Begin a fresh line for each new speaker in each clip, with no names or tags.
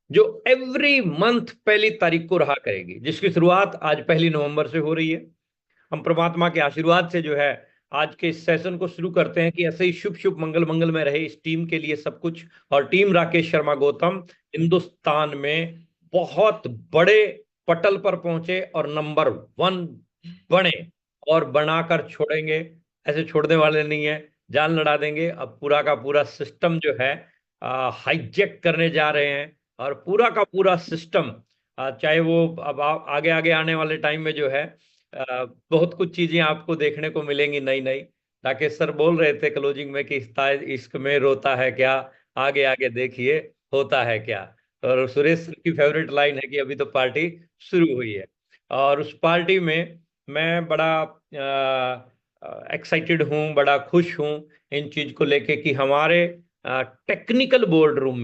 जो every month पहली तारीख को रहा करेगी, जिसकी शुरुआत आज 1 नवंबर से हो रही है। हम परमात्मा के आशीर्वाद से जो है आज के इस सेशन को शुरू करते हैं कि ऐसे ही शुभ शुभ मंगल मंगल में रहे इस टीम के लिए सब कुछ। और टीम राकेश शर्मा गौतम हिंदुस्तान में बहुत बड़े पटल पर पहुंचे और नंबर 1 बने और बनाकर छोड़ेंगे। ऐसे छोड़ने वाले नहीं है, जान लड़ा देंगे। अब पूरा का पूरा सिस्टम जो है हाईजैक करने जा रहे हैं। और पूरा का पूरा सिस्टम, चाहे वो अब आगे आगे आने वाले टाइम में जो है बहुत कुछ चीजें आपको देखने को मिलेंगी नई नई। राकेश सर बोल रहे थे क्लोजिंग में कि इश्क में रोता है क्या, आगे आगे देखिए होता है क्या। और सुरेश सर की फेवरेट लाइन है कि अभी तो पार्टी शुरू हुई है। और उस पार्टी में मैं बड़ा एक्साइटेड हूँ, बड़ा खुश हूँ इन चीज को लेके कि हमारे टेक्निकल बोर्ड रूम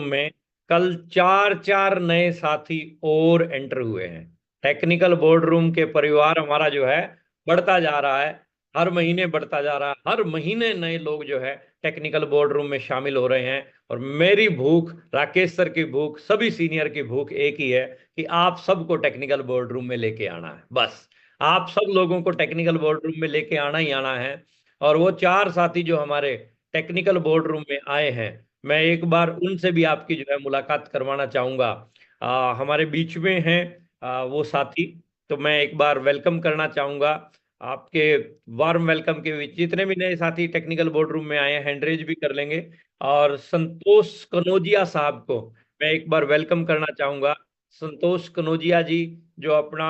में कल चार चार नए साथी और एंटर हुए हैं। टेक्निकल बोर्ड रूम के परिवार हमारा जो है बढ़ता जा रहा है, हर महीने बढ़ता जा रहा है। हर महीने नए लोग जो है टेक्निकल बोर्ड रूम में शामिल हो रहे हैं। और मेरी भूख, राकेश सर की भूख, सभी सीनियर की भूख एक ही है कि आप सबको टेक्निकल बोर्ड रूम में लेके आना है। बस आप सब लोगों को टेक्निकल बोर्ड रूम में लेके आना ही आना है। और वो चार साथी जो हमारे टेक्निकल बोर्ड रूम में आए हैं, मैं एक बार उनसे भी आपकी जो है मुलाकात करवाना चाहूंगा। हमारे बीच में हैं वो साथी, तो मैं एक बार वेलकम करना चाहूंगा आपके। वार्म वेलकम के बीच जितने भी नए साथी टेक्निकल बोर्ड रूम में आए हैं हैंड रेज भी कर लेंगे। और संतोष कनौजिया साहब को मैं एक बार वेलकम करना चाहूंगा। संतोष कनौजिया जी जो अपना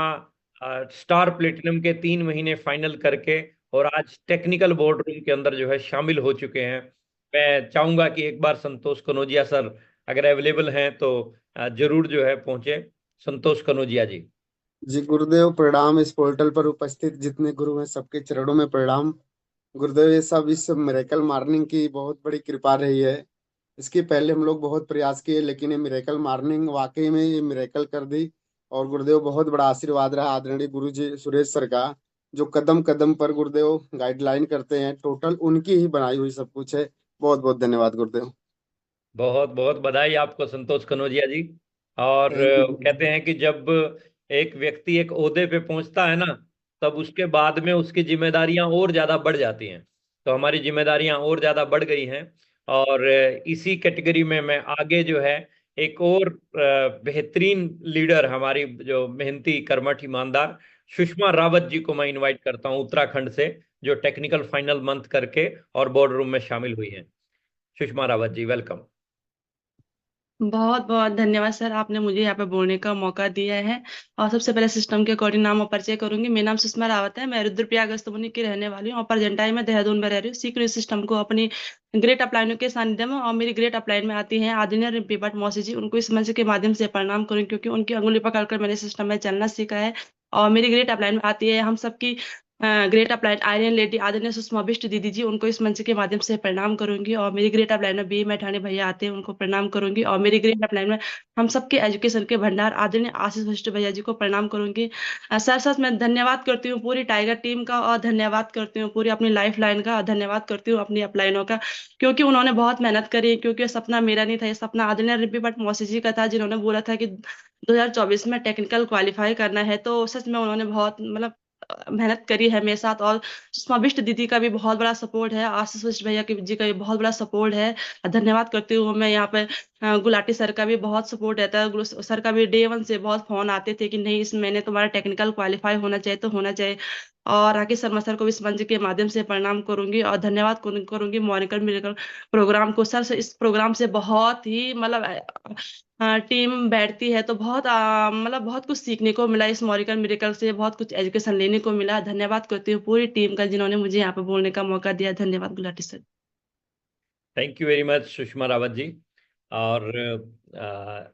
स्टार प्लेटिनम के 3 महीने फाइनल करके और आज टेक्निकल बोर्ड रूम के अंदर जो है शामिल हो चुके हैं। मैं चाहूंगा कि एक बार संतोष कनौजिया सर अगर अवेलेबल हैं तो जरूर जो है पहुंचे। संतोष कनौजिया जी।
जी गुरुदेव प्रणाम। इस पोर्टल पर उपस्थित जितने गुरु हैं सबके चरणों में प्रणाम। गुरुदेव ये सब इस मिरेकल मॉर्निंग की बहुत बड़ी कृपा रही है। इसके पहले हम लोग बहुत प्रयास किए लेकिन ये मिरेकल मॉर्निंग वाकई में ये मिरेकल कर दी। और गुरुदेव बहुत बड़ा आशीर्वाद रहा आदरणीय गुरु जी सुरेश सर का, जो कदम कदम पर गुरुदेव गाइडलाइन करते हैं, टोटल उनकी ही बनाई हुई सब कुछ है। बहुत बहुत धन्यवाद गुरुदेव।
बहुत बहुत बधाई आपको संतोष कनौजिया जी। और
थैंक यू।
कहते हैं कि जब एक व्यक्ति एक ओहदे पे पहुंचता है ना, तब उसके बाद में उसकी जिम्मेदारियां और ज्यादा बढ़ जाती हैं। तो हमारी जिम्मेदारियां और ज्यादा बढ़ गई हैं। और इसी कैटेगरी में मैं आगे जो है एक और बेहतरीन लीडर, हमारी जो मेहनती कर्मठ ईमानदार सुषमा रावत जी को मैं इनवाइट करता हूं उत्तराखंड से, जो टेक्निकल फाइनल मंथ करके और बोर्ड रूम में शामिल हुई हैं। सुषमा रावत जी, वेलकम।
बहुत बहुत धन्यवाद सर, आपने मुझे यहाँ पे बोलने का मौका दिया है। और सबसे पहले सिस्टम के अकॉर्डिंग नाम और परिचय करूंगी। मेरा नाम सुषमा रावत है, मैं रुद्रप्रयाग अगस्त्यमुनि की रहने वाली हूँ और प्रेजेंटाइम में देहरादून में रह रही हूँ। सीख रही हूँ सिस्टम को अपनी ग्रेट अपलाइनों के सानिध्य में। और मेरी ग्रेट अपलाइन में आती हैं आदिन्य रिम्पी भट्ट मौसी जी, उनको इस मंच के माध्यम से प्रणाम करूँ क्योंकि उनकी अंगुली पकड़कर मैंने सिस्टम में चलना सीखा है। और मेरी ग्रेट अपलाइन में आती है हम सबकी ग्रेट अपलाइन आर्यन लेडी आदरणीय सुषमा बिष्ट दीदी जी, उनको इस मंच के माध्यम से प्रणाम करूंगी। और मेरी ग्रेट अपलाइन में बी मैठानी भैया आते हैं, उनको प्रणाम करूंगी। और मेरी ग्रेट अपलाइन में हम सबके एजुकेशन के भंडार आदरणीय आशीष वशिष्ठ भैया जी को प्रणाम करूंगी। साथ साथ मैं धन्यवाद करती हूँ पूरी टाइगर टीम का, और धन्यवाद करती हूँ पूरी अपनी लाइफ लाइन का, और धन्यवाद करती हूँ अपनी अपलाइनों का, क्योंकि उन्होंने बहुत मेहनत करी है। क्योंकि ये सपना मेरा नहीं था, ये सपना आदरणीय रिम्पी भट्ट मौसी जी का था, जिन्होंने बोला था कि 2024 में टेक्निकल क्वालिफाई करना है। तो सच में उन्होंने बहुत मतलब मेहनत करी है मेरे साथ। और सुषमा बिष्ट दीदी का भी बहुत बड़ा सपोर्ट है, आशीष वशिष्ठ भैया जी का भी बहुत बड़ा सपोर्ट है। धन्यवाद करती हूँ मैं यहाँ पे। गुलाटी सर का भी बहुत सपोर्ट रहता है। सर का भी डे 1 से बहुत फोन आते थे कि नहीं इस महीने तुम्हारा टेक्निकल क्वालिफाई होना चाहिए तो होना चाहिए। और राकेश शर्मा सर को भी इस मंच के माध्यम से प्रणाम करूंगी और धन्यवाद करूंगी मॉनिकर मिरेकल प्रोग्राम को। सर से इस प्रोग्राम से बहुत ही मतलब टीम बैठती है तो बहुत मतलब बहुत कुछ सीखने को मिला। इस मॉनिकर मिरेकल से बहुत कुछ एजुकेशन लेने को मिला। धन्यवाद करती हूँ पूरी टीम का जिन्होंने मुझे यहाँ पे बोलने का मौका दिया। धन्यवाद Gulati sir.
Thank you very much Sushma Rawat ji. और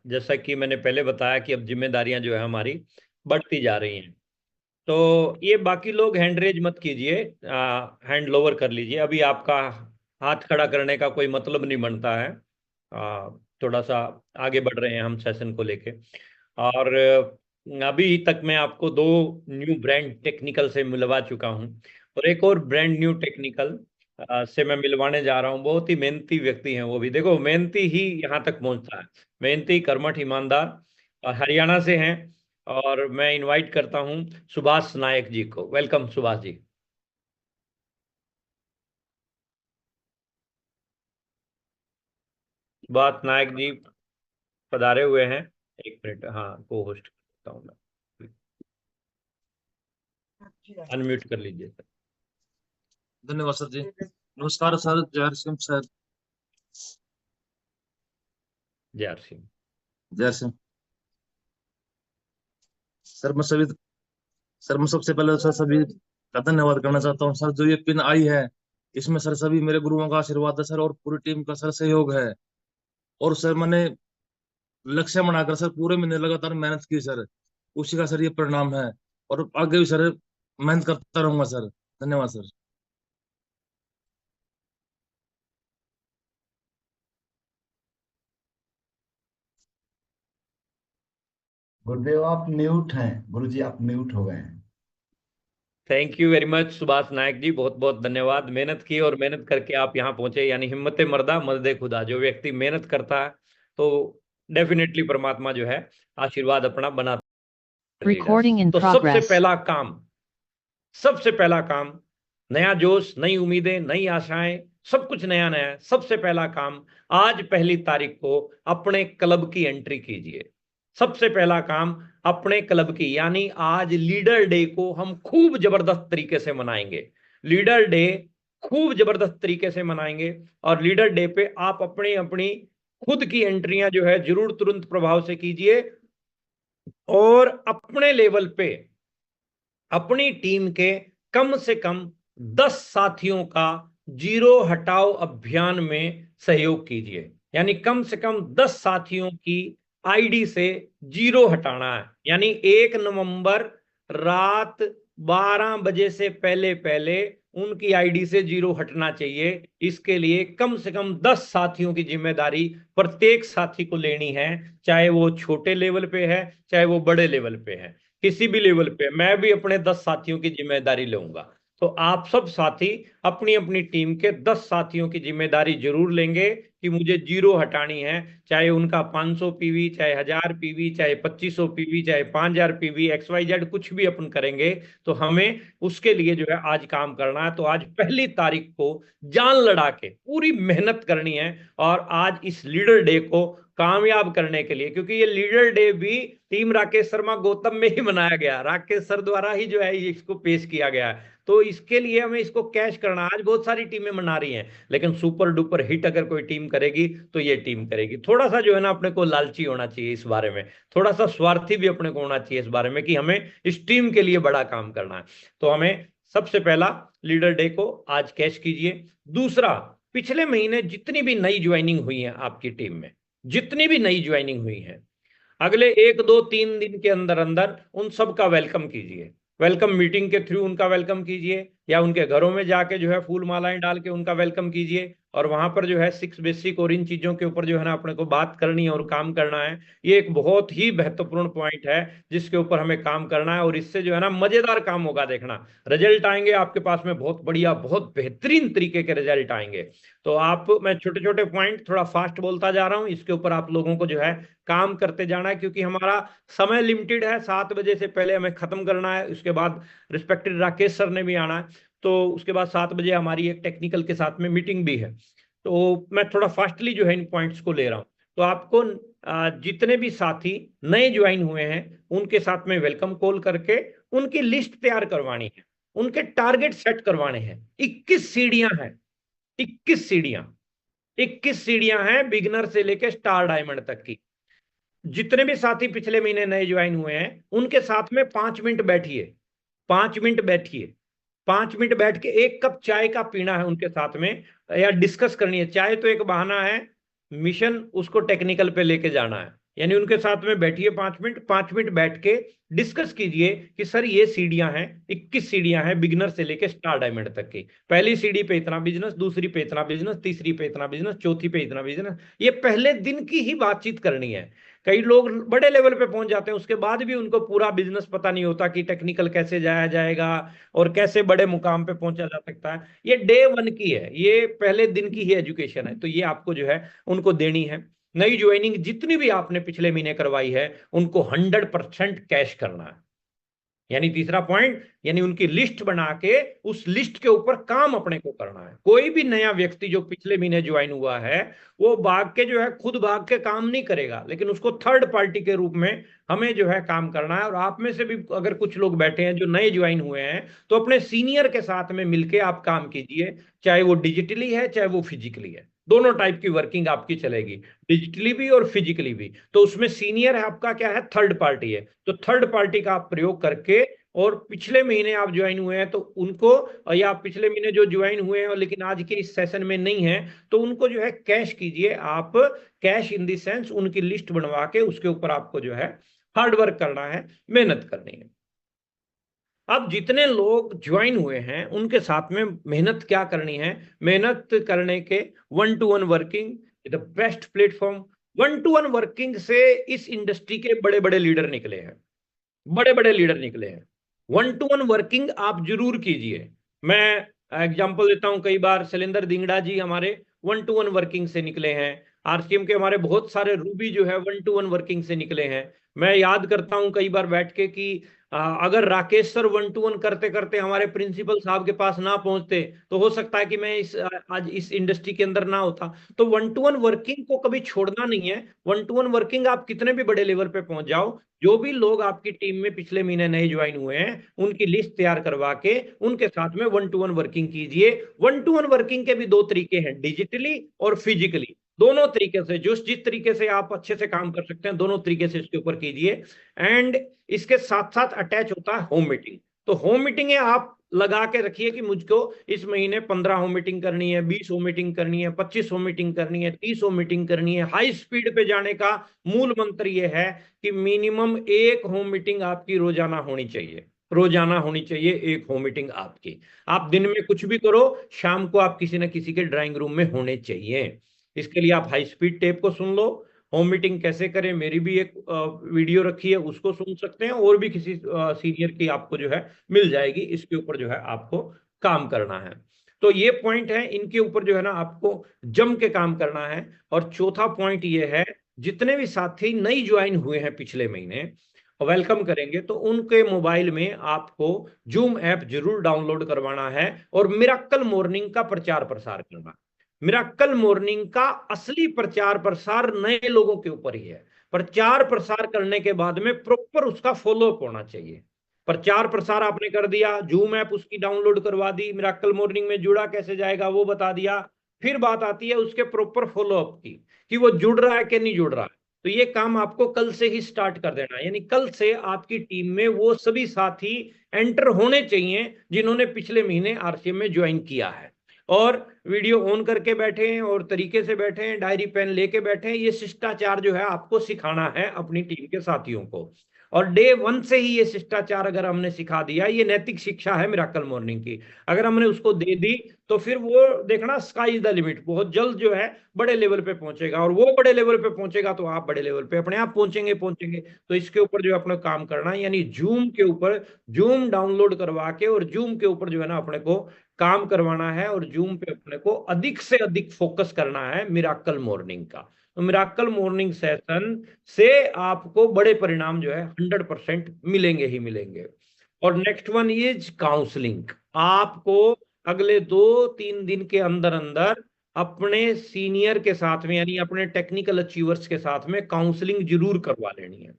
जैसा कि मैंने पहले बताया कि अब जिम्मेदारियां जो है हमारी बढ़ती जा रही हैं। तो ये बाकी लोग हैंड रेज मत कीजिए, हैंड लोअर कर लीजिए। अभी आपका हाथ खड़ा करने का कोई मतलब नहीं बनता है। थोड़ा सा आगे बढ़ रहे हैं हम सेशन को लेके। और अभी तक मैं आपको दो न्यू ब्रांड टेक्निकल से मिलवा चुका हूं और एक और ब्रांड न्यू टेक्निकल से मैं मिलवाने जा रहा हूँ। बहुत ही मेहनती व्यक्ति हैं वो भी, देखो मेहनती ही यहाँ तक पहुंचता है, मेहनती, कर्मठ, ईमानदार, और हरियाणा से हैं। और मैं इनवाइट करता हूँ सुभाष नायक जी को। वेलकम सुभाष जी। सुभाष नायक जी पधारे हुए हैं। एक मिनट, हाँ को होस्ट करता हूँ मैं, अनम्यूट कर लीजिए सर।
धन्यवाद सर जी। नमस्कार सर, जय हर सिंह सर।
जय हर सिंह।
जय सिंह सर। मैं सबसे पहले सर सभी का धन्यवाद करना चाहता हूँ सर। जो ये पिन आई है इसमें सर सभी मेरे गुरुओं का आशीर्वाद है सर, और पूरी टीम का सर सहयोग है। और सर मैंने लक्ष्य बनाकर सर पूरे महीने लगातार मेहनत की सर, उसी का सर ये परिणाम है। और आगे भी सर मेहनत करता रहूंगा सर। धन्यवाद सर।
गुरुदेव आप म्यूट हैं, गुरुजी आप म्यूट हो गए हैं।
Thank you very much Subhash Nayak ji, बहुत बहुत धन्यवाद। मेहनत की और मेहनत करके आप यहाँ पहुंचे, यानी हिम्मत मर्दा मदद खुदा। जो व्यक्ति मेहनत करता है तो डेफिनेटली परमात्मा जो है आशीर्वाद अपना बनाता है। तो सबसे पहला काम नया जोश, नई उम्मीदें, नई आशाएं, सब कुछ नया नया है। सबसे पहला काम, आज 1 तारीख को अपने क्लब की एंट्री कीजिए। सबसे पहला काम अपने क्लब की, यानी आज लीडर डे को हम खूब जबरदस्त तरीके से मनाएंगे। लीडर डे खूब जबरदस्त तरीके से मनाएंगे, और लीडर डे पे आप अपनी अपनी खुद की एंट्रियां जो है जरूर तुरंत प्रभाव से कीजिए। और अपने लेवल पे अपनी टीम के कम से कम 10 साथियों का जीरो हटाओ अभियान में सहयोग कीजिए। यानी कम से कम 10 साथियों की आईडी से जीरो हटाना है। यानी 1 नवंबर रात 12 बजे से पहले पहले उनकी आईडी से जीरो हटना चाहिए। इसके लिए कम से कम 10 साथियों की जिम्मेदारी प्रत्येक साथी को लेनी है, चाहे वो छोटे लेवल पे है चाहे वो बड़े लेवल पे है। किसी भी लेवल पे मैं भी अपने 10 साथियों की जिम्मेदारी लूंगा। तो आप सब साथी अपनी अपनी टीम के 10 साथियों की जिम्मेदारी जरूर लेंगे कि मुझे जीरो हटानी है। चाहे उनका 500 पीवी, चाहे 1000 पीवी, चाहे 2500 पीवी, चाहे 5000 पीवी, XYZ कुछ भी अपन करेंगे, तो हमें उसके लिए जो है आज काम करना है। तो आज 1 तारीख को जान लड़ा के पूरी मेहनत करनी है, और आज इस लीडर डे को कामयाब करने के लिए, क्योंकि ये लीडर डे भी टीम राकेश शर्मा गौतम में ही मनाया गया, राकेश सर द्वारा ही जो है इसको पेश किया गया है। तो इसके लिए हमें इसको कैश करना। आज बहुत सारी टीमें मना रही हैं, लेकिन सुपर डुपर हिट अगर कोई टीम करेगी तो ये टीम करेगी। थोड़ा सा जो है ना अपने को लालची होना चाहिए इस बारे में, थोड़ा सा स्वार्थी भी अपने को होना चाहिए इस बारे में कि हमें इस टीम के लिए बड़ा काम करना है। तो हमें सबसे पहला लीडर डे को आज कैश कीजिए। दूसरा, पिछले महीने जितनी भी नई ज्वाइनिंग हुई है आपकी टीम में, जितनी भी नई ज्वाइनिंग हुई है, अगले 1 2 3 दिन के अंदर अंदर उन सब का वेलकम कीजिए। वेलकम मीटिंग के थ्रू उनका वेलकम कीजिए, या उनके घरों में जाके जो है फूल मालाएं डाल के उनका वेलकम कीजिए। और वहां पर जो है 6 बेसिक और इन चीजों के ऊपर जो है ना अपने को बात करनी है और काम करना है। ये एक बहुत ही महत्वपूर्ण पॉइंट है जिसके ऊपर हमें काम करना है, और इससे जो है ना मजेदार काम होगा। देखना रिजल्ट आएंगे आपके पास में, बहुत बढ़िया, बहुत बेहतरीन तरीके के रिजल्ट आएंगे। तो आप, मैं छोटे छोटे पॉइंट थोड़ा फास्ट बोलता जा रहा हूं, इसके ऊपर आप लोगों को जो है काम करते जाना है, क्योंकि हमारा समय लिमिटेड है। 7 बजे से पहले हमें खत्म करना है। उसके बाद रिस्पेक्टेड राकेश सर ने भी आना है, तो उसके बाद 7 बजे हमारी एक टेक्निकल के साथ में मीटिंग भी है। तो मैं थोड़ा फास्टली जो है इन पॉइंट्स को ले रहा हूं। तो आपको जितने भी साथी नए ज्वाइन हुए हैं उनके साथ में वेलकम कॉल करके उनकी लिस्ट तैयार करवानी है, उनके टारगेट सेट करवाने हैं। 21 सीढ़ियां हैं, 21 सीढ़ियां, 21 सीढ़ियां हैं बिगिनर से लेकर स्टार डायमंड तक की। जितने भी साथी पिछले महीने नए ज्वाइन हुए हैं उनके साथ में 5 मिनट बैठिए, 5 मिनट बैठिए, 5 मिनट बैठ के 1 कप चाय का पीना है उनके साथ में, या डिस्कस करनी है। चाय तो एक बहाना है, मिशन उसको टेक्निकल पे लेके जाना है। यानी उनके साथ में बैठिए 5 मिनट, 5 मिनट बैठ के डिस्कस कीजिए कि सर ये सीढ़ियां हैं, 21 सीढ़ियां हैं बिगिनर से लेके स्टार डायमंड तक की। पहली सीढ़ी पे इतना बिजनेस, दूसरी पे इतना बिजनेस, तीसरी पे इतना बिजनेस, चौथी पे इतना बिजनेस। ये पहले दिन की ही बातचीत करनी है। कई लोग बड़े लेवल पे पहुंच जाते हैं, उसके बाद भी उनको पूरा बिजनेस पता नहीं होता कि टेक्निकल कैसे जाया जाएगा और कैसे बड़े मुकाम पे पहुंचा जा सकता है। ये डे 1 की है, ये पहले दिन की ही एजुकेशन है, तो ये आपको जो है उनको देनी है। नई ज्वाइनिंग जितनी भी आपने पिछले महीने करवाई है उनको 100% कैश करना है। यानी तीसरा पॉइंट, यानी उनकी लिस्ट बना के उस लिस्ट के ऊपर काम अपने को करना है। कोई भी नया व्यक्ति जो पिछले महीने ज्वाइन हुआ है वो भाग के जो है खुद भाग के काम नहीं करेगा, लेकिन उसको थर्ड पार्टी के रूप में हमें जो है काम करना है। और आप में से भी अगर कुछ लोग बैठे हैं जो नए ज्वाइन हुए हैं, तो अपने सीनियर के साथ में मिलके आप काम कीजिए, चाहे वो डिजिटली है चाहे वो फिजिकली है। दोनों टाइप की वर्किंग आपकी चलेगी, डिजिटली भी और फिजिकली भी। तो उसमें सीनियर है आपका क्या है, थर्ड पार्टी है। तो थर्ड पार्टी का आप प्रयोग करके, और पिछले महीने आप ज्वाइन हुए हैं तो उनको, या पिछले महीने जो ज्वाइन हुए हैं लेकिन आज के इस सेशन में नहीं है, तो उनको जो है कैश कीजिए आप। कैश इन द सेंस उनकी लिस्ट बनवा के उसके ऊपर आपको जो है हार्ड वर्क करना है, मेहनत करनी है। अब जितने लोग ज्वाइन हुए हैं उनके साथ में मेहनत क्या करनी है, मेहनत करने के 1-to-1 working the best platform. 1-to-1 working से इस इंडस्ट्री के बड़े बड़े लीडर निकले हैं, बड़े बड़े लीडर निकले हैं। 1-to-1 वर्किंग आप जरूर कीजिए। मैं एग्जांपल देता हूं, कई बार शैलेंद्र दिंगड़ा जी हमारे 1-to-1 वर्किंग से निकले हैं। आरसीएम के हमारे बहुत सारे रूबी जो है 1-to-1 वर्किंग से निकले हैं। मैं याद करता हूं कई बार बैठ के कि अगर राकेश सर 1-to-1 करते करते हमारे प्रिंसिपल साहब के पास ना पहुंचते तो हो सकता है कि मैं आज इस इंडस्ट्री के अंदर ना होता। तो 1-to-1 वर्किंग को कभी छोड़ना नहीं है। 1-to-1 वर्किंग आप कितने भी बड़े लेवल पे पहुंच जाओ, जो भी लोग आपकी टीम में पिछले महीने नए ज्वाइन हुए हैं उनकी लिस्ट तैयार करवा के उनके साथ में 1-to-1 वर्किंग कीजिए। 1-to-1 वर्किंग के भी 2 तरीके हैं, डिजिटली और फिजिकली। दोनों तरीके से, जो जिस तरीके से आप अच्छे से काम कर सकते हैं दोनों तरीके से इसके ऊपर कीजिए। एंड इसके साथ साथ अटैच होता है होम मीटिंग। तो होम मीटिंग आप लगा के रखिए कि मुझको इस महीने 15 होम मीटिंग करनी है, 20 होम मीटिंग करनी है, 25 होम मीटिंग करनी है, 30 होम मीटिंग करनी है। हाई स्पीड पे जाने का मूल मंत्र यह है कि मिनिमम 1 होम मीटिंग आपकी रोजाना होनी चाहिए, रोजाना होनी चाहिए 1 होम मीटिंग आपकी। आप दिन में कुछ भी करो, शाम को आप किसी न किसी के ड्राइंग रूम में होने चाहिए। इसके लिए आप हाई स्पीड टेप को सुन लो, होम मीटिंग कैसे करें मेरी भी एक वीडियो रखी है उसको सुन सकते हैं, और भी किसी सीनियर की आपको जो है मिल जाएगी। इसके ऊपर जो है आपको काम करना है। तो ये पॉइंट है, इनके ऊपर जो है ना आपको जम के काम करना है। और चौथा पॉइंट ये है, जितने भी साथी नई ज्वाइन हुए हैं पिछले महीने वेलकम करेंगे, तो उनके मोबाइल में आपको जूम ऐप जरूर डाउनलोड करवाना है और मिराकल मॉर्निंग का प्रचार प्रसार करना है। मिराकल मॉर्निंग का असली प्रचार प्रसार नए लोगों के ऊपर ही है। प्रचार प्रसार करने के बाद में प्रॉपर उसका फॉलोअप होना चाहिए। प्रचार प्रसार आपने कर दिया, जूम ऐप उसकी डाउनलोड करवा दी, मिराकल मॉर्निंग में जुड़ा कैसे जाएगा वो बता दिया, फिर बात आती है उसके प्रॉपर फॉलोअप की कि वो जुड़ रहा है कि नहीं जुड़ रहा है। तो ये काम आपको कल से ही स्टार्ट कर देना है। यानी कल से आपकी टीम में वो सभी साथी एंटर होने चाहिए जिन्होंने पिछले महीने आरसीएम में ज्वाइन किया है, और वीडियो ऑन करके बैठे हैं और तरीके से बैठे हैं, डायरी पेन लेके बैठे हैं। ये शिष्टाचार जो है आपको सिखाना है अपनी टीम के साथियों को। और डे 1 से ही ये शिष्टाचार अगर हमने सिखा दिया, ये नैतिक शिक्षा है मिराकल मॉर्निंग की, अगर हमने उसको दे दी तो फिर वो देखना स्काई इज द लिमिट, बहुत जल्द जो है बड़े लेवल पे पहुंचेगा। और वो बड़े लेवल पे पहुंचेगा तो आप बड़े लेवल पे अपने आप पहुंचेंगे। तो इसके ऊपर जो है अपना काम करना है, यानी जूम के ऊपर जूम डाउनलोड करवा के और जूम के ऊपर जो है ना अपने को काम करवाना है, और जूम पे अपने को अधिक से अधिक फोकस करना है मिराकल मॉर्निंग का। तो मिराकल मॉर्निंग सेशन से आपको बड़े परिणाम जो है 100% मिलेंगे ही मिलेंगे। और नेक्स्ट वन इज काउंसलिंग। आपको अगले 2-3 दिन के अंदर अंदर अपने सीनियर के साथ में, यानी अपने टेक्निकल अचीवर्स के साथ में काउंसलिंग जरूर करवा लेनी है।